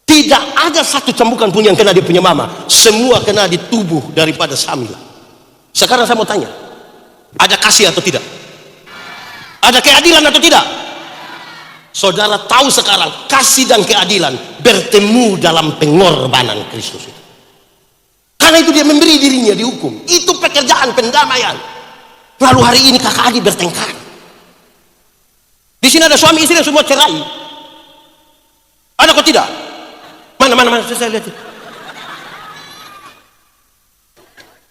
A: tidak ada satu cambukan pun yang kena dia punya mama. Semua kena di tubuh daripada Samila. Sekarang saya mau tanya, ada kasih atau tidak? Ada keadilan atau tidak? Saudara tahu sekarang kasih dan keadilan bertemu dalam pengorbanan Kristus itu. Karena itu dia memberi dirinya dihukum. Itu pekerjaan pendamaian. Lalu hari ini kakak adik bertengkar. Di sini ada suami istri yang semua cerai. Ada kok tidak? Mana saya lihat.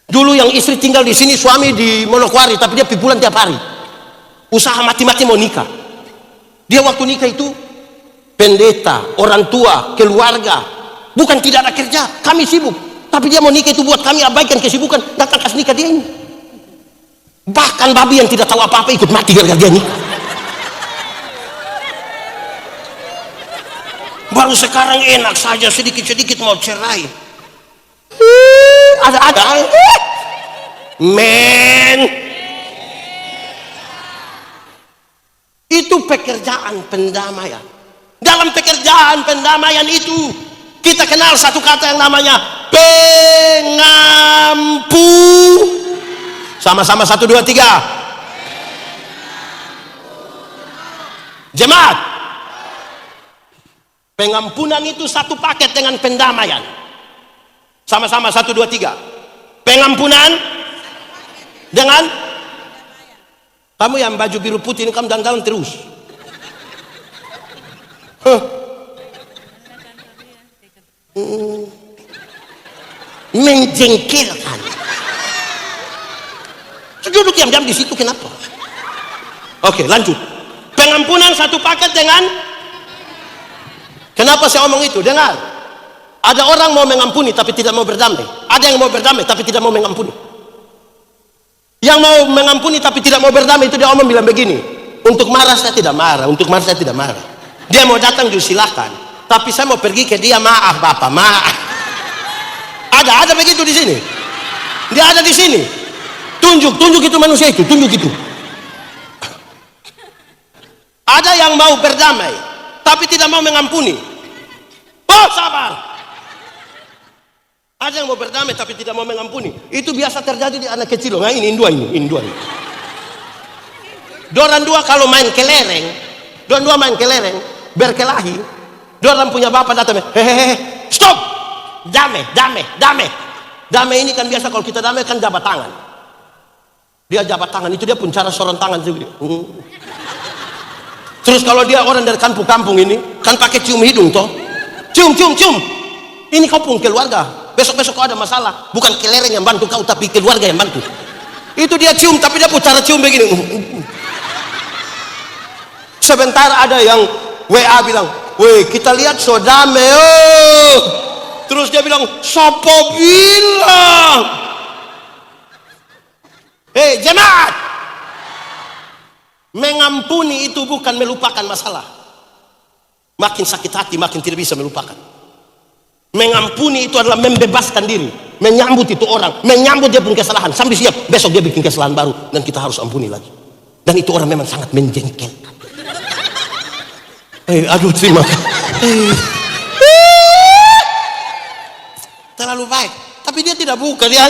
A: Dulu yang istri tinggal di sini, suami di Manokwari, tapi dia pulang tiap hari. Usaha mati-mati mau nikah. Dia waktu nikah itu pendeta, orang tua, keluarga, bukan tidak ada kerja, kami sibuk, tapi dia mau nikah itu buat kami abaikan kesibukan, datang kasih nikah dia ini. Bahkan babi yang tidak tahu apa-apa ikut mati gara-gara dia nikah. Baru sekarang enak saja, sedikit-sedikit mau cerai. Ada men. Itu pekerjaan pendamaian. Dalam pekerjaan pendamaian itu kita kenal satu kata yang namanya pengampu. Sama-sama 1, 2, 3. Jemaat, pengampunan itu satu paket dengan pendamaian. Sama-sama 1, 2, 3. Pengampunan dengan, kamu yang baju biru putih ini kamu dandan terus. Menjengkelkan. Duduk diam-diam di situ, kenapa? Oke, lanjut. Pengampunan satu paket dengan, kenapa saya omong itu? Dengar, ada orang mau mengampuni tapi tidak mau berdamai. Ada yang mau berdamai tapi tidak mau mengampuni. Yang mau mengampuni tapi tidak mau berdamai itu dia omong bilang begini, untuk marah saya tidak marah, untuk marah saya tidak marah. Dia mau datang juga silakan, tapi saya mau pergi ke dia, maaf Bapak, maaf. Ada begitu di sini. Dia ada di sini. Tunjuk itu manusia itu, tunjuk itu. Ada yang mau berdamai tapi tidak mau mengampuni. Oh, sabar. Ada yang mau berdamai tapi tidak mau mengampuni. Itu biasa terjadi di anak kecil. Nah ini dua ini. Dorang dua kalau main kelereng, berkelahi. Dorang punya bapak datang, hehehe, stop, damai. Damai ini kan biasa kalau kita damai kan jabat tangan. Dia jabat tangan itu dia pun cara sorong tangan juga. Terus kalau dia orang dari kampung-kampung ini kan pakai cium hidung toh, cium. Ini kau pun keluarga. Besok-besok kau ada masalah, bukan kelereng yang bantu kau tapi keluarga yang bantu. Itu dia cium tapi dia pun cara cium begini. Sebentar ada yang WA bilang, "Weh, kita lihat so damai." Oh. Terus dia bilang, "Sopo bilang?" Hei jemaat, mengampuni itu bukan melupakan masalah. Makin sakit hati makin tidak bisa melupakan. Mengampuni itu adalah membebaskan diri, menyambut itu orang, menyambut dia pun kesalahan, sampai siap besok dia bikin kesalahan baru dan kita harus ampuni lagi. Dan itu orang memang sangat menjengkelkan. Aduh terima kasih. Terlalu baik, tapi dia tidak buka dia.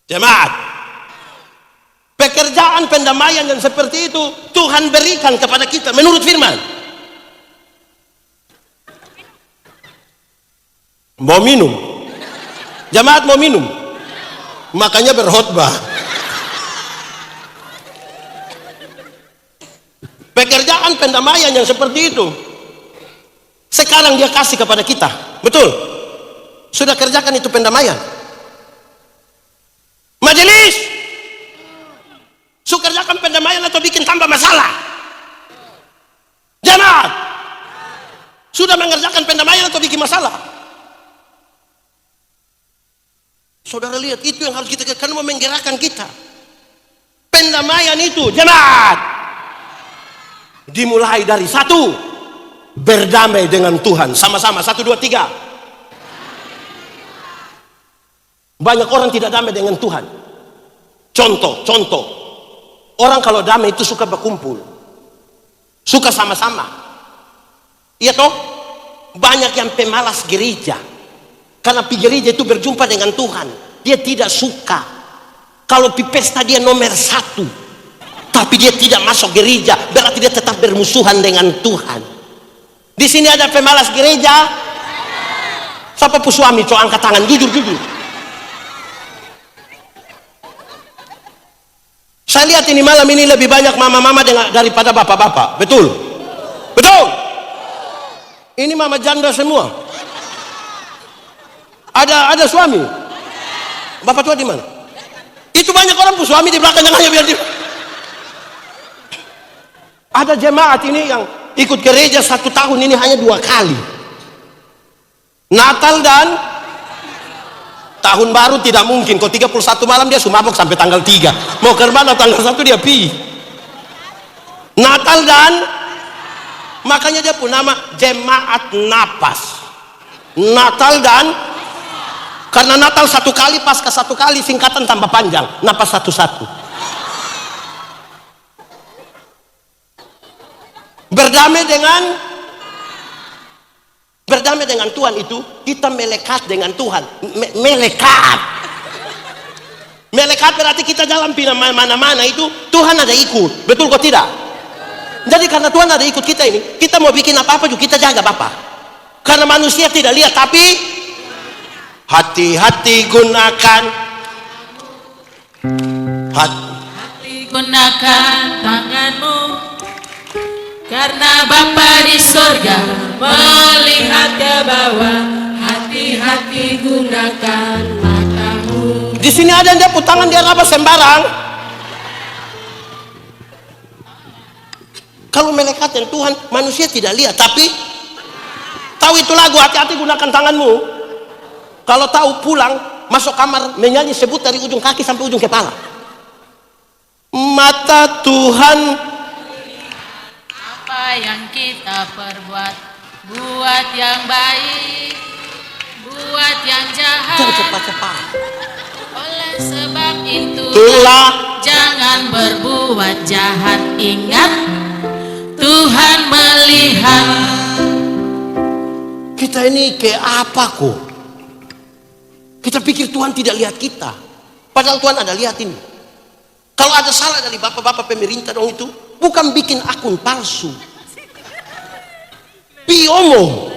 A: Jemaat, pekerjaan pendamaian yang seperti itu Tuhan berikan kepada kita menurut firman. Mau minum? Jemaat mau minum? Makanya berkhotbah. Pekerjaan pendamaian yang seperti itu sekarang dia kasih kepada kita. Betul? Sudah kerjakan itu pendamaian. Majelis, sudah kerjakan pendamaian atau bikin tambah masalah? Jemaat, sudah mengerjakan pendamaian atau bikin masalah? Saudara lihat, itu yang harus kita, karena mau menggerakkan kita. Pendamaian itu, jemaat, dimulai dari satu, berdamai dengan Tuhan. Sama-sama, 1, 2, 3. Banyak orang tidak damai dengan Tuhan. Contoh, orang kalau damai itu suka berkumpul, suka sama-sama. Iya toh? Banyak yang pemalas gereja, karena pergi gereja itu berjumpa dengan Tuhan. Dia tidak suka Kalau di pesta dia nomor 1, tapi dia tidak masuk gereja, berarti dia tetap bermusuhan dengan Tuhan. Di sini ada pemalas gereja. Siapa pu suami? Coba angkat tangan, jujur. Saya lihat ini malam ini lebih banyak mama-mama daripada bapak-bapak. Betul? Betul? Ini mama janda semua. Ada suami. Bapak tua di mana? Itu banyak orang pu suami di belakang, yang hanya biar di... Ada jemaat ini yang ikut gereja 1 tahun ini hanya 2 kali. Natal dan tahun baru tidak mungkin. Kok 31 malam dia sumabok sampai tanggal 3. Mau ke mana tanggal 1 dia pi. Natal dan, makanya dia pun nama jemaat napas. Natal dan, karena Natal 1 kali, Paskah 1 kali, singkatan tambah panjang, napas 1-1. Berdamai dengan Tuhan itu kita melekat dengan Tuhan. Melekat berarti kita jalan pindah mana-mana itu Tuhan ada ikut. Betul kok tidak? Jadi karena Tuhan ada ikut kita ini, kita mau bikin apa-apa juga kita jaga Bapak. Karena manusia tidak lihat, tapi hati-hati gunakan
B: gunakan tanganmu, karena Bapa di surga melihat ke bawah. Hati-hati gunakan matamu.
A: Di sini ada yang dia tangan dia apa sembarang. Kalau melekat dengan Tuhan, manusia tidak lihat, tapi tahu itu lagu hati-hati gunakan tanganmu. Kalau tahu pulang masuk kamar menyanyi, sebut dari ujung kaki sampai ujung kepala. Mata Tuhan.
B: Apa yang kita perbuat, buat yang baik, buat yang jahat.
A: Jangan cepat-cepat.
B: Oleh sebab itu
A: Itulah.
B: jangan berbuat jahat. Ingat, Tuhan melihat.
A: Kita ini kayak apa kok? Kita pikir Tuhan tidak lihat kita, padahal Tuhan ada lihat ini. Kalau ada salah dari bapak-bapak pemerintah dong itu, bukan bikin akun palsu. Omong.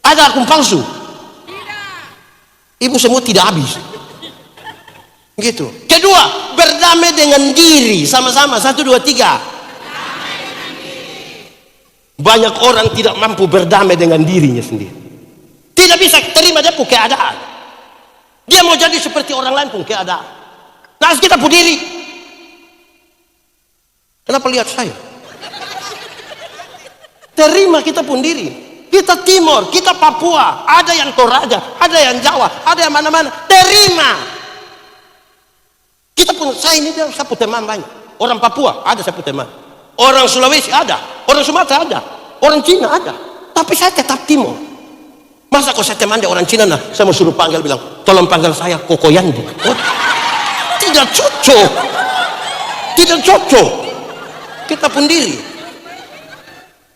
A: Ada akun palsu? Ibu semua tidak habis. Gitu. Kedua, berdamai dengan diri. Sama-sama, 1, 2, 3. Banyak orang tidak mampu berdamai dengan dirinya sendiri. Tidak bisa terima dia pun keadaan. Dia mau jadi seperti orang lain pun keadaan. Nah, kita pun diri. Kenapa lihat saya? Terima kita pun diri. Kita Timur, kita Papua, ada yang Toraja, ada yang Jawa, ada yang mana-mana. Terima. Kita pun, saya ini dia sapu teman banyak. Orang Papua ada sapu teman. Orang Sulawesi ada, orang Sumatera ada, orang Cina ada. Tapi saya tetap Timur. Masa kok saya teman dia orang Cina, nah saya mau suruh panggil, bilang tolong panggil saya Kokoyandi. Oh, tidak cocok. Tidak cocok. Kita pun diri.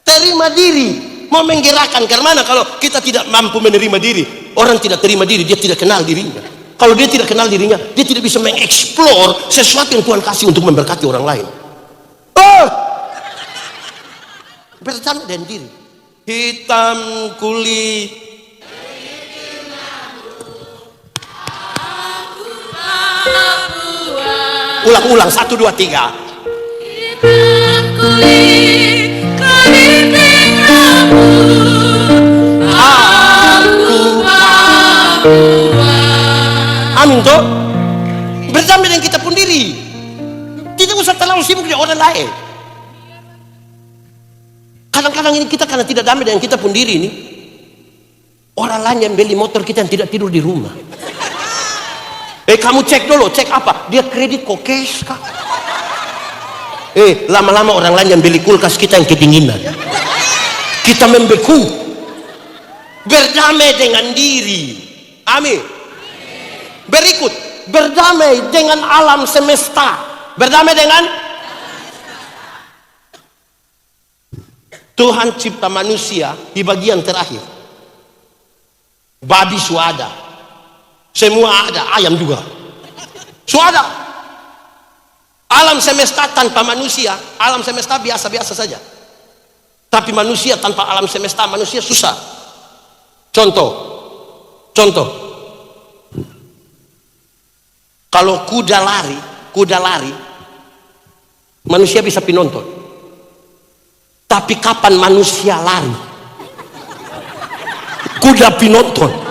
A: Terima diri. Mau menggerakkan karena mana kalau kita tidak mampu menerima diri. Orang tidak terima diri, dia tidak kenal dirinya. Kalau dia tidak kenal dirinya, dia tidak bisa mengeksplor sesuatu yang Tuhan kasih untuk memberkati orang lain. Bersama dengan diri. Hitam kulit. Ulang-ulang 1, 2, 3.
B: Hitam kulit, keriting rambut, aku Papua.
A: Amin toh. Berdamai dengan kita pun diri. Tidak usah terlalu sibuk dengan orang lain. Kadang-kadang ini kita karena tidak damai dengan kita pun diri ini, orang lain yang beli motor kita yang tidak tidur di rumah. Kamu cek dulu, cek apa? Dia kredit kok cash kah? Lama-lama orang lain yang beli kulkas kita yang kedinginan. Kita membeku. Berdamai dengan diri. Amin. Berikut, berdamai dengan alam semesta. Berdamai dengan Tuhan cipta manusia di bagian terakhir. Babi sudah ada. Semua ada, ayam juga. Suada. Alam semesta tanpa manusia, alam semesta biasa-biasa saja. Tapi manusia tanpa alam semesta, manusia susah. Contoh. Kalau kuda lari, manusia bisa pinonton. Tapi kapan manusia lari, kuda pinonton.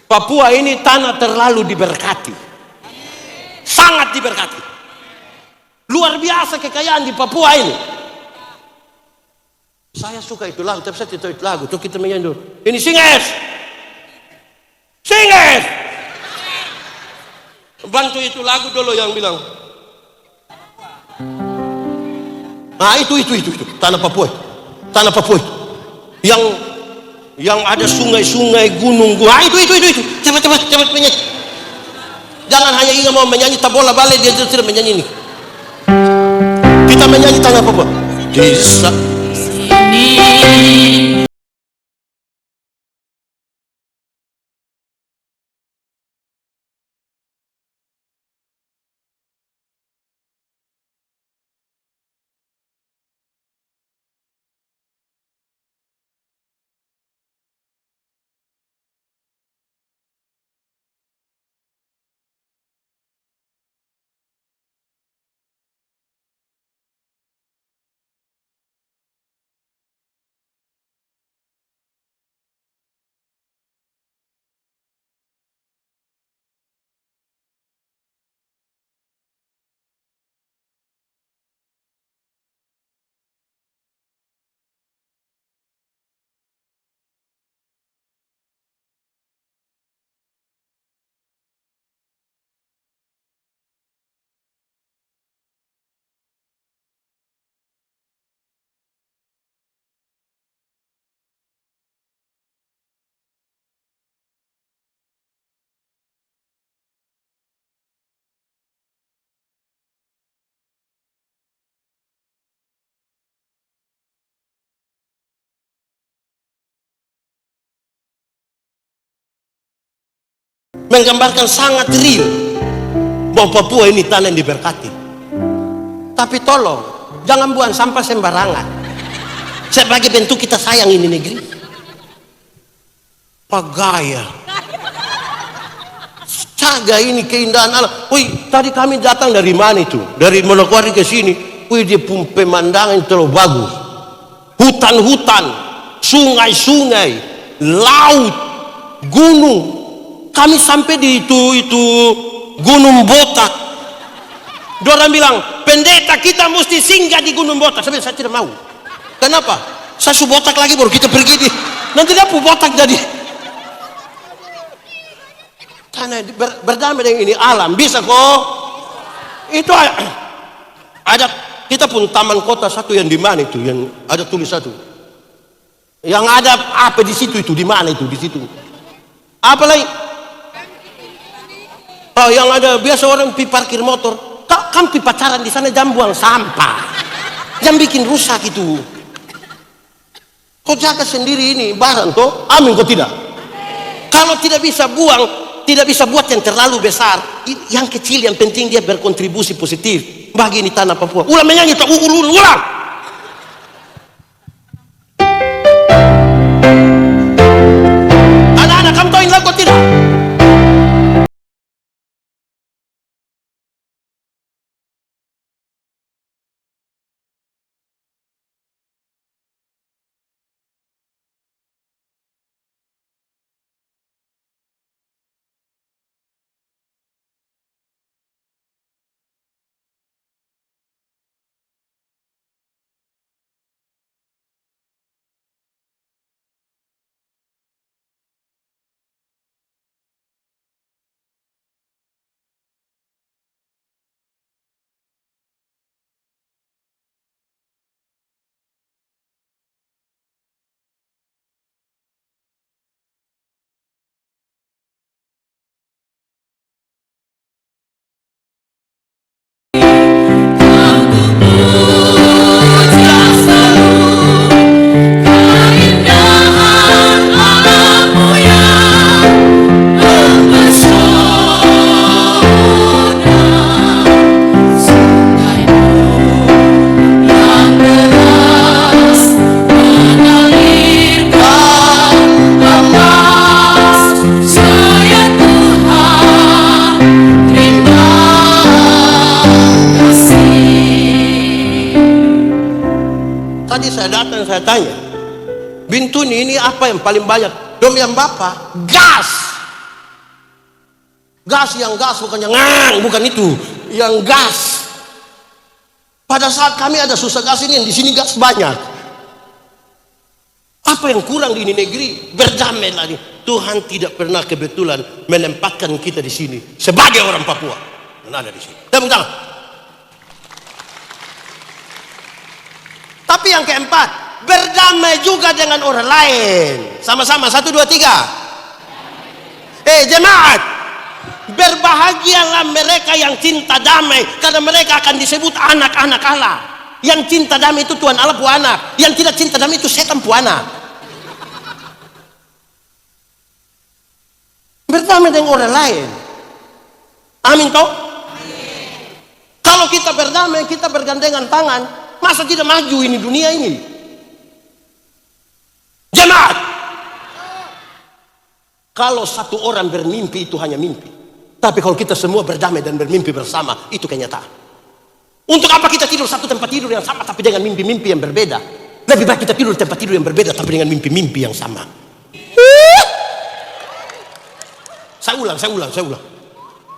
A: Papua ini tanah terlalu diberkati, sangat diberkati, luar biasa kekayaan di Papua ini. Saya suka itu lagu, tapi saya tidak tahu itu lagu. Tuh kita menyanyi dulu. Ini Singes. Bantu itu lagu dulu yang bilang. Nah itu tanah Papua, yang ada sungai-sungai, gunung. Ah itu, cepat menyanyi. Jangan hanya ingat mau menyanyi tabola balik, dia tidak menyanyi ini. Kita menyanyi tanah Papua. Desa
B: Sini
A: menggambarkan sangat real bahwa Papua ini tanah yang diberkati. Tapi tolong jangan buang sampah sembarangan. Sebagai bentuk kita sayang ini negeri. Pagaya, caga ini keindahan alam. Wih, tadi kami datang dari mana itu? Dari Manokwari ke sini. Wih, dia pemandangan terlalu bagus. Hutan-hutan, sungai-sungai, laut, gunung. Kami sampai di itu Gunung Botak. Dorang bilang, pendeta kita mesti singgah di Gunung Botak. Saya tidak mau. Kenapa? Saya su botak lagi baru kita pergi di. Nanti dia botak jadi. Karena berdamai dengan ini alam bisa kok. Itu ada kita pun taman kota satu yang di mana itu yang ada tulis satu. Yang ada apa di situ itu di mana itu di situ. Apa lagi? Oh, yang ada biasa orang pi parkir motor. Kan pi pacaran di sana jam buang sampah. Jam bikin rusak itu. Kau jaga sendiri ini barang toh, amin kau tidak. Kalau tidak bisa buang, tidak bisa buat yang terlalu besar, yang kecil yang penting dia berkontribusi positif bagi ini tanah Papua. Ulang menyanyi, ulang. saya tanya, Bintuni ini apa yang paling banyak? Dom yang Bapak, gas. Gas yang gas, bukan yang ngang, bukan itu. Yang gas. Pada saat kami ada susah gas ini, di sini gas banyak. Apa yang kurang di ini negeri? Berdamai lagi. Tuhan tidak pernah kebetulan menempatkan kita di sini sebagai orang Papua. Dan ada di sini. Tepuk tangan. Tapi yang keempat, berdamai juga dengan orang lain. Sama-sama, 1, 2, 3. Jemaat, berbahagialah mereka yang cinta damai, karena mereka akan disebut anak-anak Allah. Yang cinta damai itu Tuhan Allah pu anak, yang tidak cinta damai itu setan pu anak. Berdamai dengan orang lain. Amin toh? Kalau kita berdamai, kita bergandengan tangan, masa tidak maju ini dunia ini? Jemaat, kalau satu orang bermimpi itu hanya mimpi. Tapi kalau kita semua berdamai dan bermimpi bersama, itu kenyataan. Untuk apa kita tidur satu tempat tidur yang sama tapi dengan mimpi-mimpi yang berbeda? Lebih baik kita tidur di tempat tidur yang berbeda tapi dengan mimpi-mimpi yang sama. Saya ulang.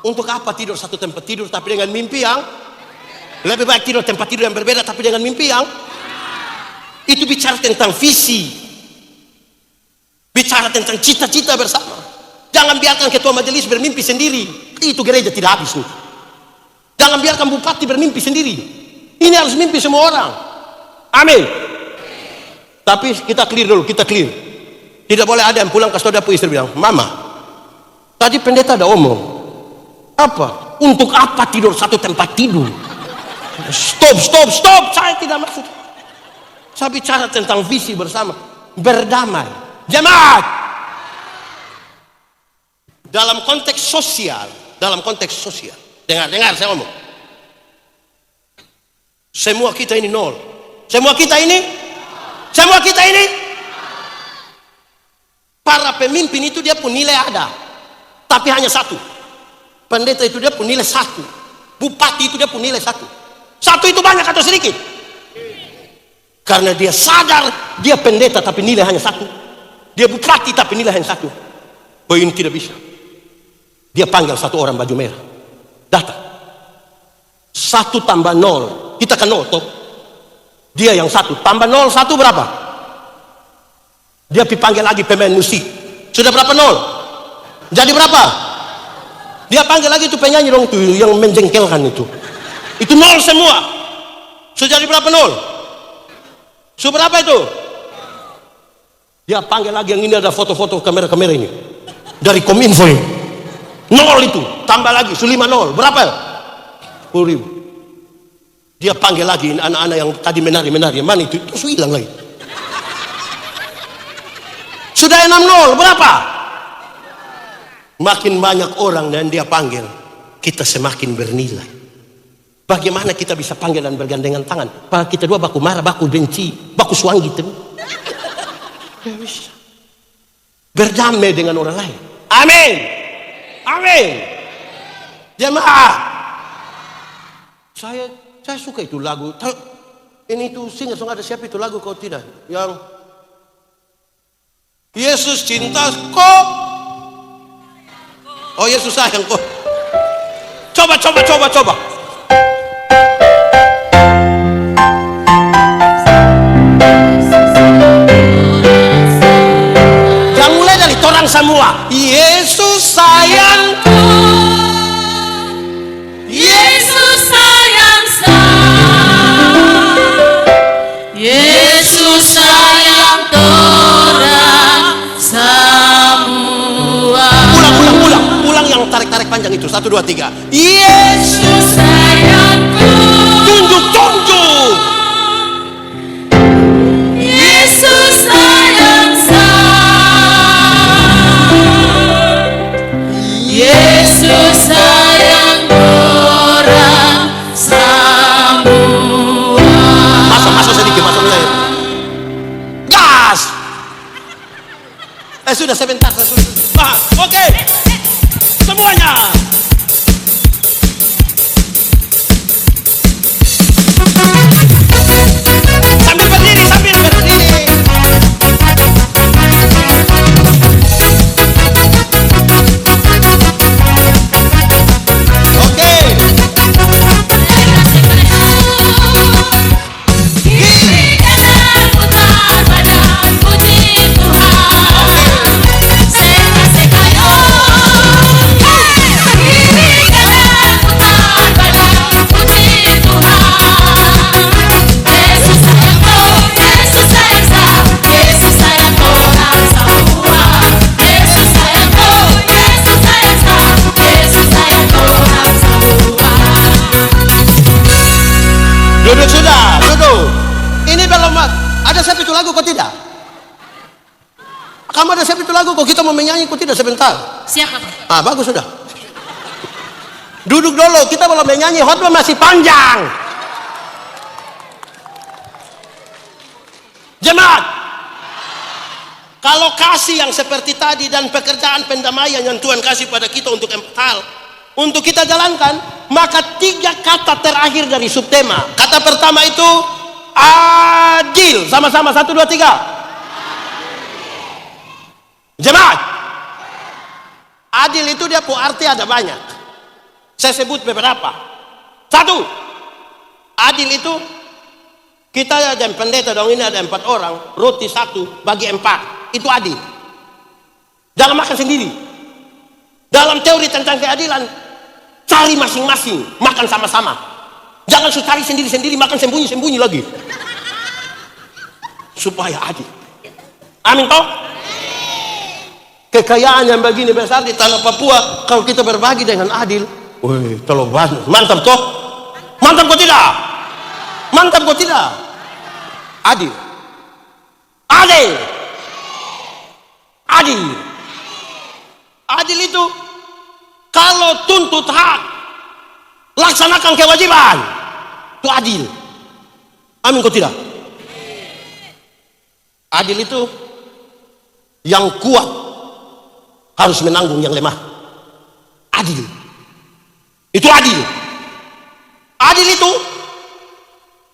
A: Untuk apa tidur satu tempat tidur tapi dengan mimpi yang lebih baik tidur tempat tidur yang berbeda tapi dengan mimpi yang itu bicara tentang visi, bicara tentang cita-cita bersama. Jangan biarkan ketua majelis bermimpi sendiri, itu gereja tidak habis nih. Jangan biarkan bupati bermimpi sendiri, ini harus mimpi semua orang. Amin. Tapi kita clear dulu, tidak boleh ada yang pulang ke saudara istri bilang, Mama, tadi pendeta ada omong, apa? Untuk apa tidur satu tempat tidur? Stop, saya tidak maksud. Saya bicara tentang visi bersama, berdamai. Jemaat, dalam konteks sosial, dengar saya ngomong. Semua kita ini nol. Semua kita ini para pemimpin itu dia pun nilai ada, tapi hanya satu. Pendeta itu dia pun nilai satu. Bupati itu dia pun nilai satu. Satu itu banyak atau sedikit? Karena dia sadar dia pendeta tapi nilai hanya satu. Dia bupati tapi nilai hanya satu. Oh, ini tidak bisa. Dia panggil satu orang baju merah, datang. 1 tambah 0, kita kan 0 toh. Dia yang 1 tambah 0, 1 berapa? Dia dipanggil lagi pemain musik, sudah berapa 0? Jadi berapa? Dia panggil lagi itu penyanyi dong tuh yang menjengkelkan itu 0 semua. Sudah jadi berapa 0? Sudah berapa itu? Dia panggil lagi yang ini, ada foto-foto kamera-kamera ini dari Kominfo ini. 0 itu tambah lagi 5 0 berapa? 10.000. Dia panggil lagi anak-anak yang tadi menari mana itu terus hilang lagi. Sudah 6-0 berapa? Makin banyak orang dan dia panggil, kita semakin bernilai. Bagaimana kita bisa panggil dan bergandengan tangan? Pak kita dua baku marah, baku benci, baku suang gitu. Berdamai dengan orang lain. Amin. Jemaah, saya suka itu lagu. Ini itu singer song ada siapa itu lagu kau tidak? Yang Yesus cinta kau. Oh Yesus sayang kau. Coba. Jangan mulai dari torang semua. Yesus sayangku.
B: Yesus sayang Yesus sayang torang semua.
A: Ulang yang tarik panjang itu. 1, 2, 3. Yesus
B: sayangku.
A: Tunjuk.
B: Yesus sayang Yesus sayang orang semua.
A: Masuk sedikit, masuk mulai. Gas. Sudah sebentar. Oke. Semuanya. Sambil berdiri. bagus kok kita mau menyanyi, kok tidak sebentar.
B: Siap, Bapak.
A: Ah, bagus sudah. Duduk dulu, kita belum menyanyi, khotbah masih panjang. Jemaat, kalau kasih yang seperti tadi dan pekerjaan pendamaian yang Tuhan kasih pada kita untuk 4 hal, untuk kita jalankan, maka 3 kata terakhir dari subtema. Kata pertama itu adil. Sama-sama, 1, 2, 3. Jemaat, adil itu dia arti ada banyak. Saya sebut beberapa. 1, adil itu kita ada pendeta dong, ini ada 4 orang, roti 1 bagi 4, itu adil. Jangan makan sendiri. Dalam teori tentang keadilan, cari masing-masing, makan sama-sama. Jangan cari sendiri-sendiri, makan sembunyi-sembunyi lagi. Supaya adil. Amin toh? Kekayaan yang begini besar di tanah Papua, kalau kita berbagi dengan adil, wih, terlalu banyak. Mantap toh? Mantap kok tidak? Mantap kok tidak? Adil. Adil. Adil. Adil itu kalau tuntut hak, laksanakan kewajiban. Itu adil. Amin kok tidak? Adil itu yang kuat harus menanggung yang lemah. Adil. Itu adil. Adil itu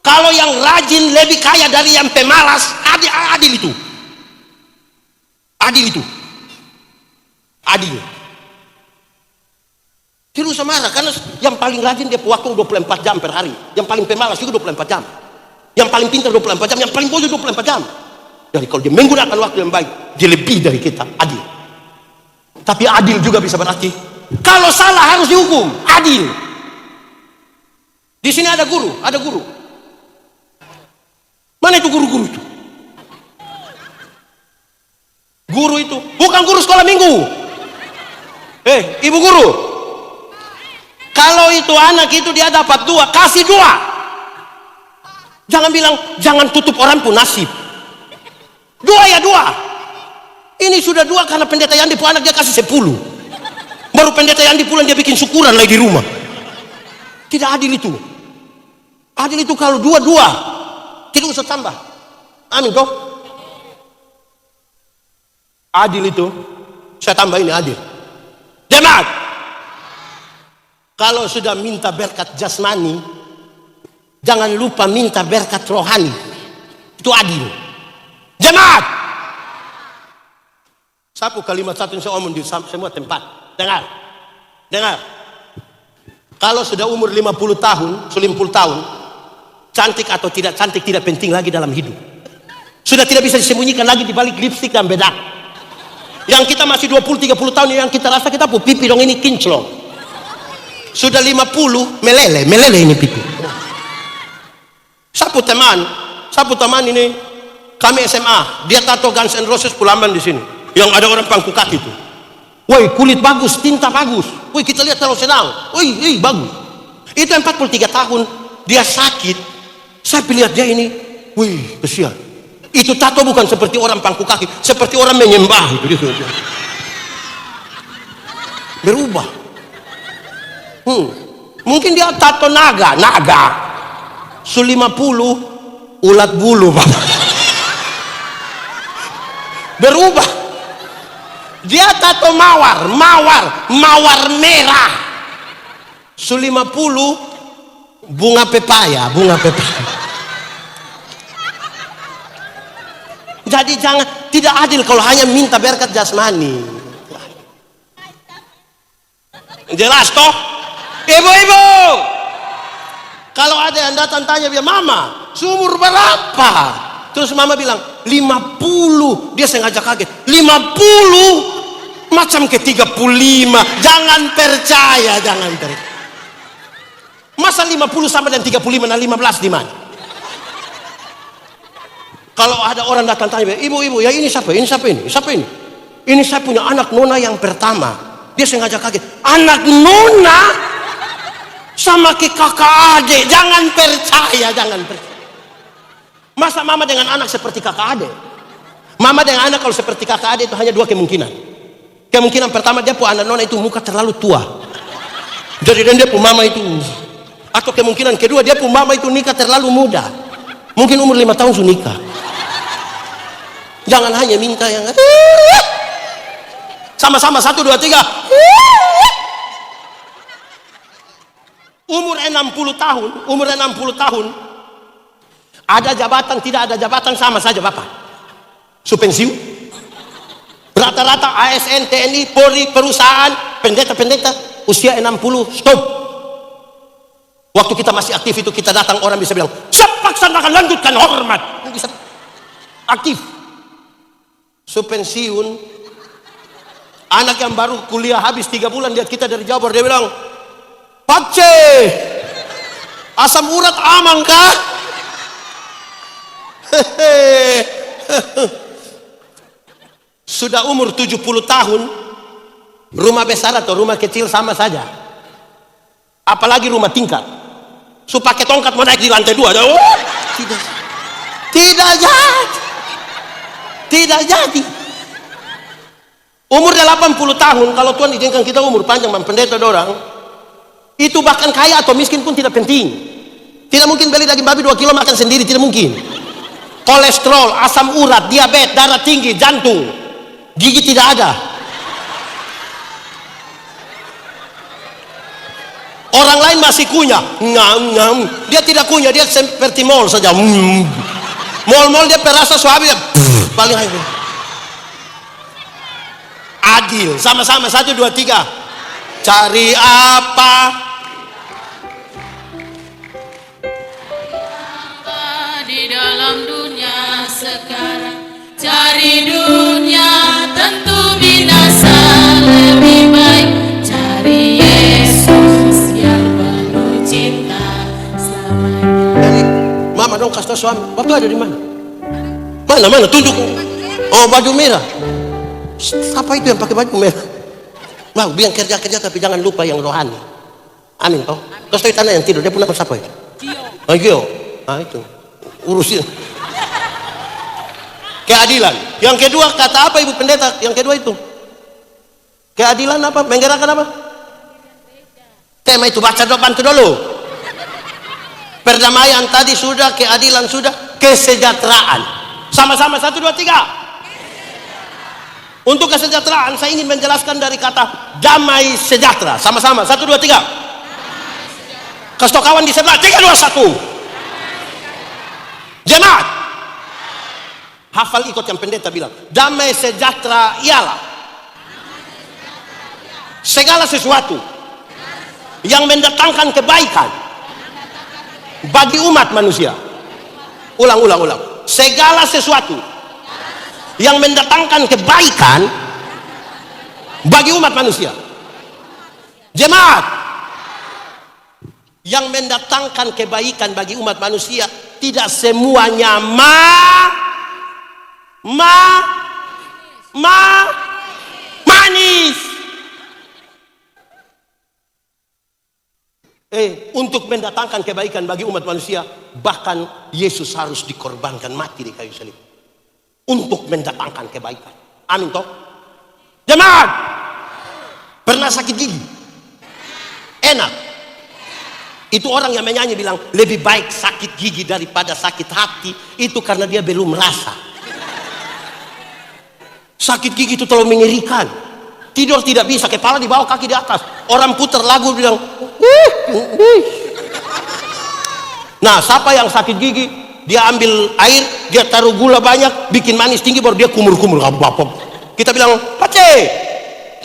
A: kalau yang rajin lebih kaya dari yang pemalas. Adil itu. Adil itu. Adil. Tidak usah marah, karena yang paling rajin dia waktu 24 jam per hari. Yang paling pemalas juga 24 jam. Yang paling pintar 24 jam. Yang paling bodoh 24 jam. Jadi kalau dia menggunakan waktu yang baik, dia lebih dari kita. Adil. Tapi adil juga bisa berarti kalau salah harus dihukum. Adil. Di sini ada guru, ada guru. Mana itu guru-guru itu? Guru itu bukan guru sekolah minggu. Ibu guru, kalau itu anak itu dia dapat 2, kasih 2. Jangan bilang jangan tutup orang pun nasib. 2 ya 2. Ini sudah 2 karena pendeta Yandi pun anak dia kasih 10. Baru pendeta Yandi pulang dia bikin syukuran lagi di rumah. Tidak adil itu. Adil itu kalau 2-2, tidak usah tambah. Amin toh? Adil itu, saya tambah ini adil. Jemaat, kalau sudah minta berkat jasmani, jangan lupa minta berkat rohani. Itu adil. Jemaat, sapu kalimat satu yang saya omong di semua tempat. Dengar, dengar. Kalau sudah umur 50 tahun, 90 tahun, cantik atau tidak cantik tidak penting lagi dalam hidup. Sudah tidak bisa disembunyikan lagi di balik lipstik dan bedak. Yang kita masih 20-30 tahun, yang kita rasa kita pipi dong ini kinclong. Sudah 50 melele ini pipi. Sapu teman ini kami SMA, dia tato Guns N' Roses Pulamban di sini. Yang ada orang pangku kaki itu. Woi, kulit bagus, tinta bagus. Woi, kita lihat terlalu senang. Woi, bagus. Itu 43 tahun dia sakit. Saya lihat dia ini, wih, kesian. Itu tato bukan seperti orang pangku kaki, seperti orang menyembah itu dia. Berubah. Mungkin dia tato naga. 50 ulat bulu, Pak. Berubah. Dia tato mawar merah. 50 bunga pepaya. Jadi jangan, tidak adil kalau hanya minta berkat jasmani. Jelas toh? Ibu-ibu, kalau ada yang datang tanya dia, mama seumur berapa? Terus mama bilang 50. Dia sengaja kaget. 50 macam ke 35. Jangan percaya. Masa 50 sama dan 35 dan 15 di mana? Kalau ada orang datang tanya, ibu, ya ini siapa? Ini siapa ini? Ini saya punya anak nona yang pertama. Dia sengaja kaget. Anak nona sama ke kakak adik. Jangan percaya. Masa mama dengan anak seperti kakak adik? Mama dengan anak kalau seperti kakak adik itu hanya dua kemungkinan. Kemungkinan pertama dia pu anak nona itu muka terlalu tua. Jadi dan dia pu mama itu. Atau kemungkinan kedua dia pu mama itu nikah terlalu muda. Mungkin umur 5 tahun sudah nikah. Jangan hanya minta yang sama-sama 1, 2, 3. Umur 60 tahun, umur 60 tahun. Ada jabatan, tidak ada jabatan sama saja Bapak. Pensiun. Rata-rata ASN, TNI, Polri, perusahaan, pendeta-pendeta usia 60 stop. Waktu kita masih aktif itu kita datang orang bisa bilang, "Laksanakan, lanjutkan, hormat." Bisa aktif. Pensiun. Anak yang baru kuliah habis 3 bulan lihat kita dari Jawa Barat, dia bilang, "Pak C, asam urat aman kah?" Sudah umur 70 tahun, rumah besar atau rumah kecil sama saja. Apalagi rumah tingkat. Pakai tongkat mau naik di lantai 2. Tidak jadi. Tidak jadi. Umur 80 tahun, kalau Tuhan izinkan kita umur panjang, pendeta dorang, itu bahkan kaya atau miskin pun tidak penting. Tidak mungkin beli daging babi 2 kilo makan sendiri, tidak mungkin. Kolesterol, asam urat, diabetes, darah tinggi, jantung, gigi tidak ada. Orang lain masih kunyah, ngam. Dia tidak kunyah, dia seperti mall saja. Mall dia perasa suami, paling adil. Sama-sama 1, 2, 3. Cari apa?
B: Di dalam dunia sekarang, cari dunia tentu binasa. Lebih baik cari Yesus yang penuh cinta selamanya.
A: Jadi, Mama dong kasih tahu suami, waktu ada di mana? Mana tunjuk. Oh, baju merah. Siapa itu yang pakai baju merah? Mau biar kerja tapi jangan lupa yang rohani. Amin toh. Terus tadi tanah yang tidur dia punya siapa itu? Gio. Ah itu urusin. Keadilan. Yang kedua kata apa Ibu Pendeta? Yang kedua itu keadilan apa? Menggerakkan apa? Tema itu baca dulu, bantu dulu. Perdamaian tadi sudah, keadilan sudah, kesejahteraan. Sama-sama 1, 2, 3. Untuk kesejahteraan saya ingin menjelaskan dari kata damai sejahtera. Sama-sama 1, 2, 3. Kasih tau kawan di sebelah. 3, 2, 1. Jemaat, hafal ikut yang pendeta bilang. Damai sejahtera ialah segala sesuatu yang mendatangkan kebaikan bagi umat manusia. Ulang. Segala sesuatu yang mendatangkan kebaikan bagi umat manusia. Jemaat, yang mendatangkan kebaikan bagi umat manusia tidak semuanya manis. Untuk mendatangkan kebaikan bagi umat manusia, bahkan Yesus harus dikorbankan mati di kayu salib untuk mendatangkan kebaikan. Amin toh. Jemaat, pernah sakit gigi? Enak. Itu orang yang menyanyi bilang lebih baik sakit gigi daripada sakit hati. Itu karena dia belum merasa. Sakit gigi itu terlalu mengerikan. Tidur tidak bisa, kepala di bawah, kaki di atas. Orang putar lagu bilang, nah, siapa yang sakit gigi, dia ambil air, dia taruh gula banyak, bikin manis tinggi, baru dia kumur-kumur. Kita bilang, "Pace,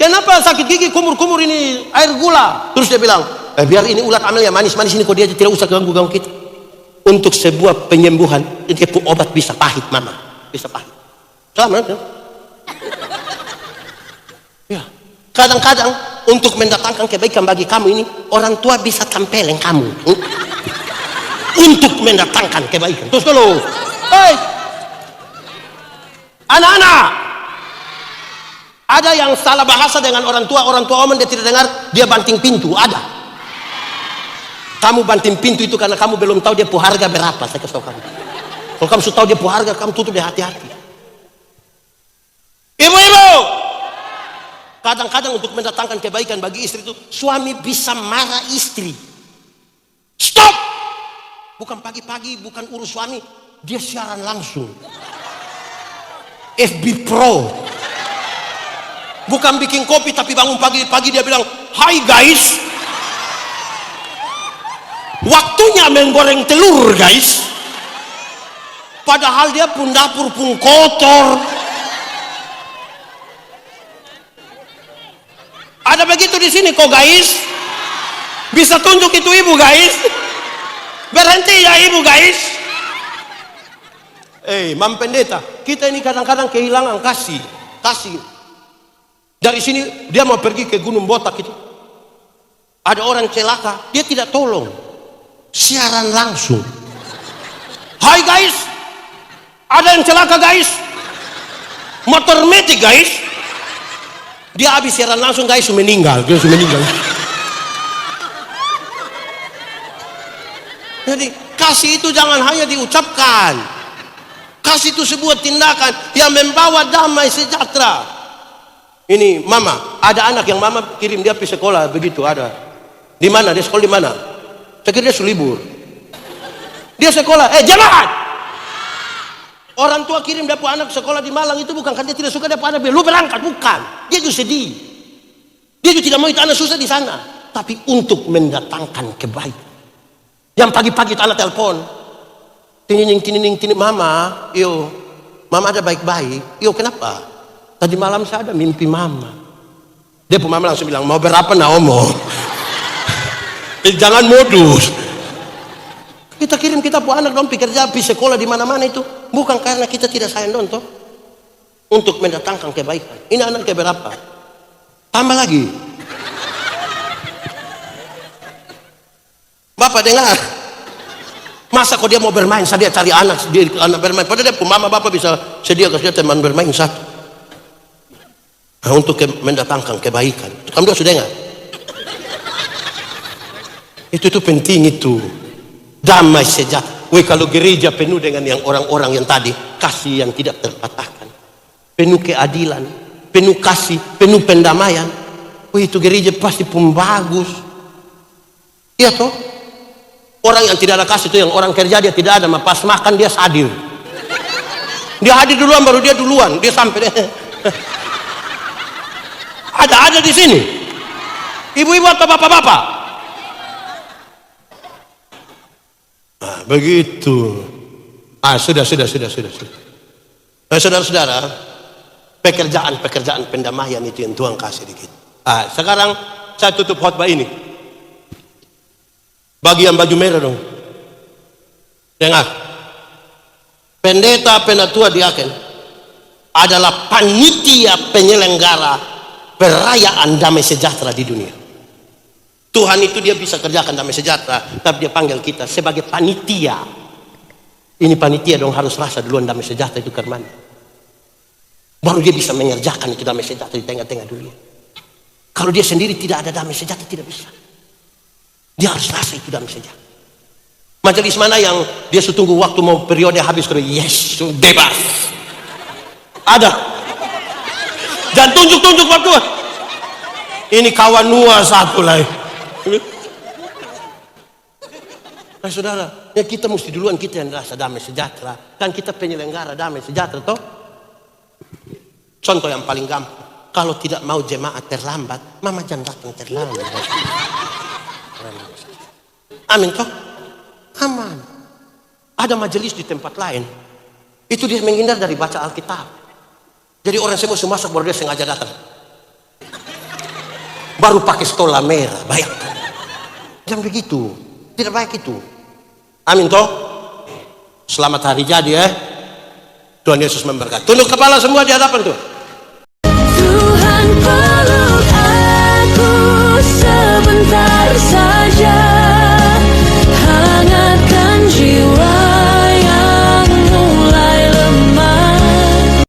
A: kenapa sakit gigi kumur-kumur ini air gula?" Terus dia bilang, biar ini ulat amel yang manis-manis ini, kok dia tidak usah ganggu-ganggu kita. Untuk sebuah penyembuhan, dia obat bisa pahit, Mama. Bisa pahit. Selamat ya. Ya, kadang-kadang untuk mendatangkan kebaikan bagi kamu ini, orang tua bisa tempeleng kamu untuk mendatangkan kebaikan. Terus dulu, anak-anak, ada yang salah bahasa dengan orang tua omong dia tidak dengar, dia banting pintu. Ada. Kamu banting pintu itu karena kamu belum tahu dia harga berapa. Saya kasih tahu kamu. Kalau kamu sudah tahu dia harga, kamu tutup dia hati-hati. Halo. Kadang-kadang untuk mendatangkan kebaikan bagi istri itu, suami bisa marah istri. Stop! Bukan pagi-pagi, bukan urus suami, dia siaran langsung. FB Pro. Bukan bikin kopi, tapi bangun pagi-pagi dia bilang, "Hai guys, waktunya menggoreng telur guys." Padahal dia pun dapur pun kotor. Ada begitu di sini kok guys? Bisa tunjuk itu ibu guys? Berhenti ya ibu guys? Mam pendeta, kita ini kadang-kadang kehilangan kasih. Dari sini dia mau pergi ke Gunung Botak itu. Ada orang celaka, dia tidak tolong. Siaran langsung. Hai guys, ada yang celaka guys. Motor metik guys. Dia habis siaran langsung guys, meninggal. Dia sudah meninggal. Jadi kasih itu jangan hanya diucapkan. Kasih itu sebuah tindakan yang membawa damai sejahtera. Ini mama, ada anak yang mama kirim dia pergi sekolah begitu ada. Di mana? Dia sekolah di mana? Saya kira dia selibur. Dia sekolah, jemaat. Orang tua kirim dia anak sekolah di Malang itu bukan karena dia tidak suka dia anak lu berangkat, bukan. Dia juga sedih. Dia juga tidak mau itu anak susah di sana, tapi untuk mendatangkan kebaikan. Yang pagi-pagi itu anak telepon, tining, mama, mama ada baik-baik. Kenapa? Tadi malam saya ada mimpi mama. Dia pun mama langsung bilang, mau berapa Naomo? Jangan modus. Kita kirim kita pun anak dong pikir jadi sekolah di mana-mana itu bukan karena kita tidak sayang dong toh, untuk mendatangkan kebaikan. Ini anak keberapa? Tambah lagi. Bapak dengar, masa kok dia mau bermain, dia cari anak bermain, padahal dia pun mama bapak bisa sedia ke dia teman bermain satu. Nah, untuk mendatangkan kebaikan. Kamu sudah dengar? Itu penting itu. Damai sejahtera. Kalau gereja penuh dengan yang orang-orang yang tadi, kasih yang tidak terpatahkan, penuh keadilan, penuh kasih, penuh pendamaian, itu gereja pasti pun bagus. Iya toh? Orang yang tidak ada kasih itu yang orang kerja dia tidak ada, pas makan dia hadir. Dia hadir duluan baru dia duluan, dia sampai. Ada di sini. Ibu-ibu atau bapak-bapak? Nah, begitu. Sudah. Saudara-saudara, pekerjaan pendamaian itu yang Tuhan kasih di kita. Sekarang saya tutup khotbah ini. Bagian baju merah dong. Dengar. Pendeta penatua diaken adalah panitia penyelenggara perayaan damai sejahtera di dunia. Tuhan itu dia bisa kerjakan damai sejahtera, tapi dia panggil kita sebagai panitia. Ini panitia dong harus rasa duluan damai sejahtera itu karena baru dia bisa mengerjakan itu damai sejahtera di tengah-tengah dunia. Kalau dia sendiri tidak ada damai sejahtera, tidak bisa. Dia harus rasa itu damai sejahtera. Majelis mana yang dia tunggu waktu mau periode habis, kalau yes, bebas. Ada. Dan tunjuk waktu. Ini kawan Nuah satu lah. Nah saudara, ya kita mesti duluan kita yang rasa damai sejahtera. Kan kita penyelenggara damai sejahtera toh. Contoh yang paling gampang, kalau tidak mau jemaat terlambat, mama jangan datang terlambat. Amin toh? Aman. Ada majelis di tempat lain, itu dia menghindar dari baca Alkitab. Jadi orang semua masak baru dia sengaja datang. Baru pakai stola merah, bayangkan. Jangan begitu, tidak baik itu. Amin toh? Selamat hari jadi ya. Tuhan Yesus memberkati. Tunduk kepala semua di hadapan Tuhan.
D: Tuhan peluk aku sebentar saja.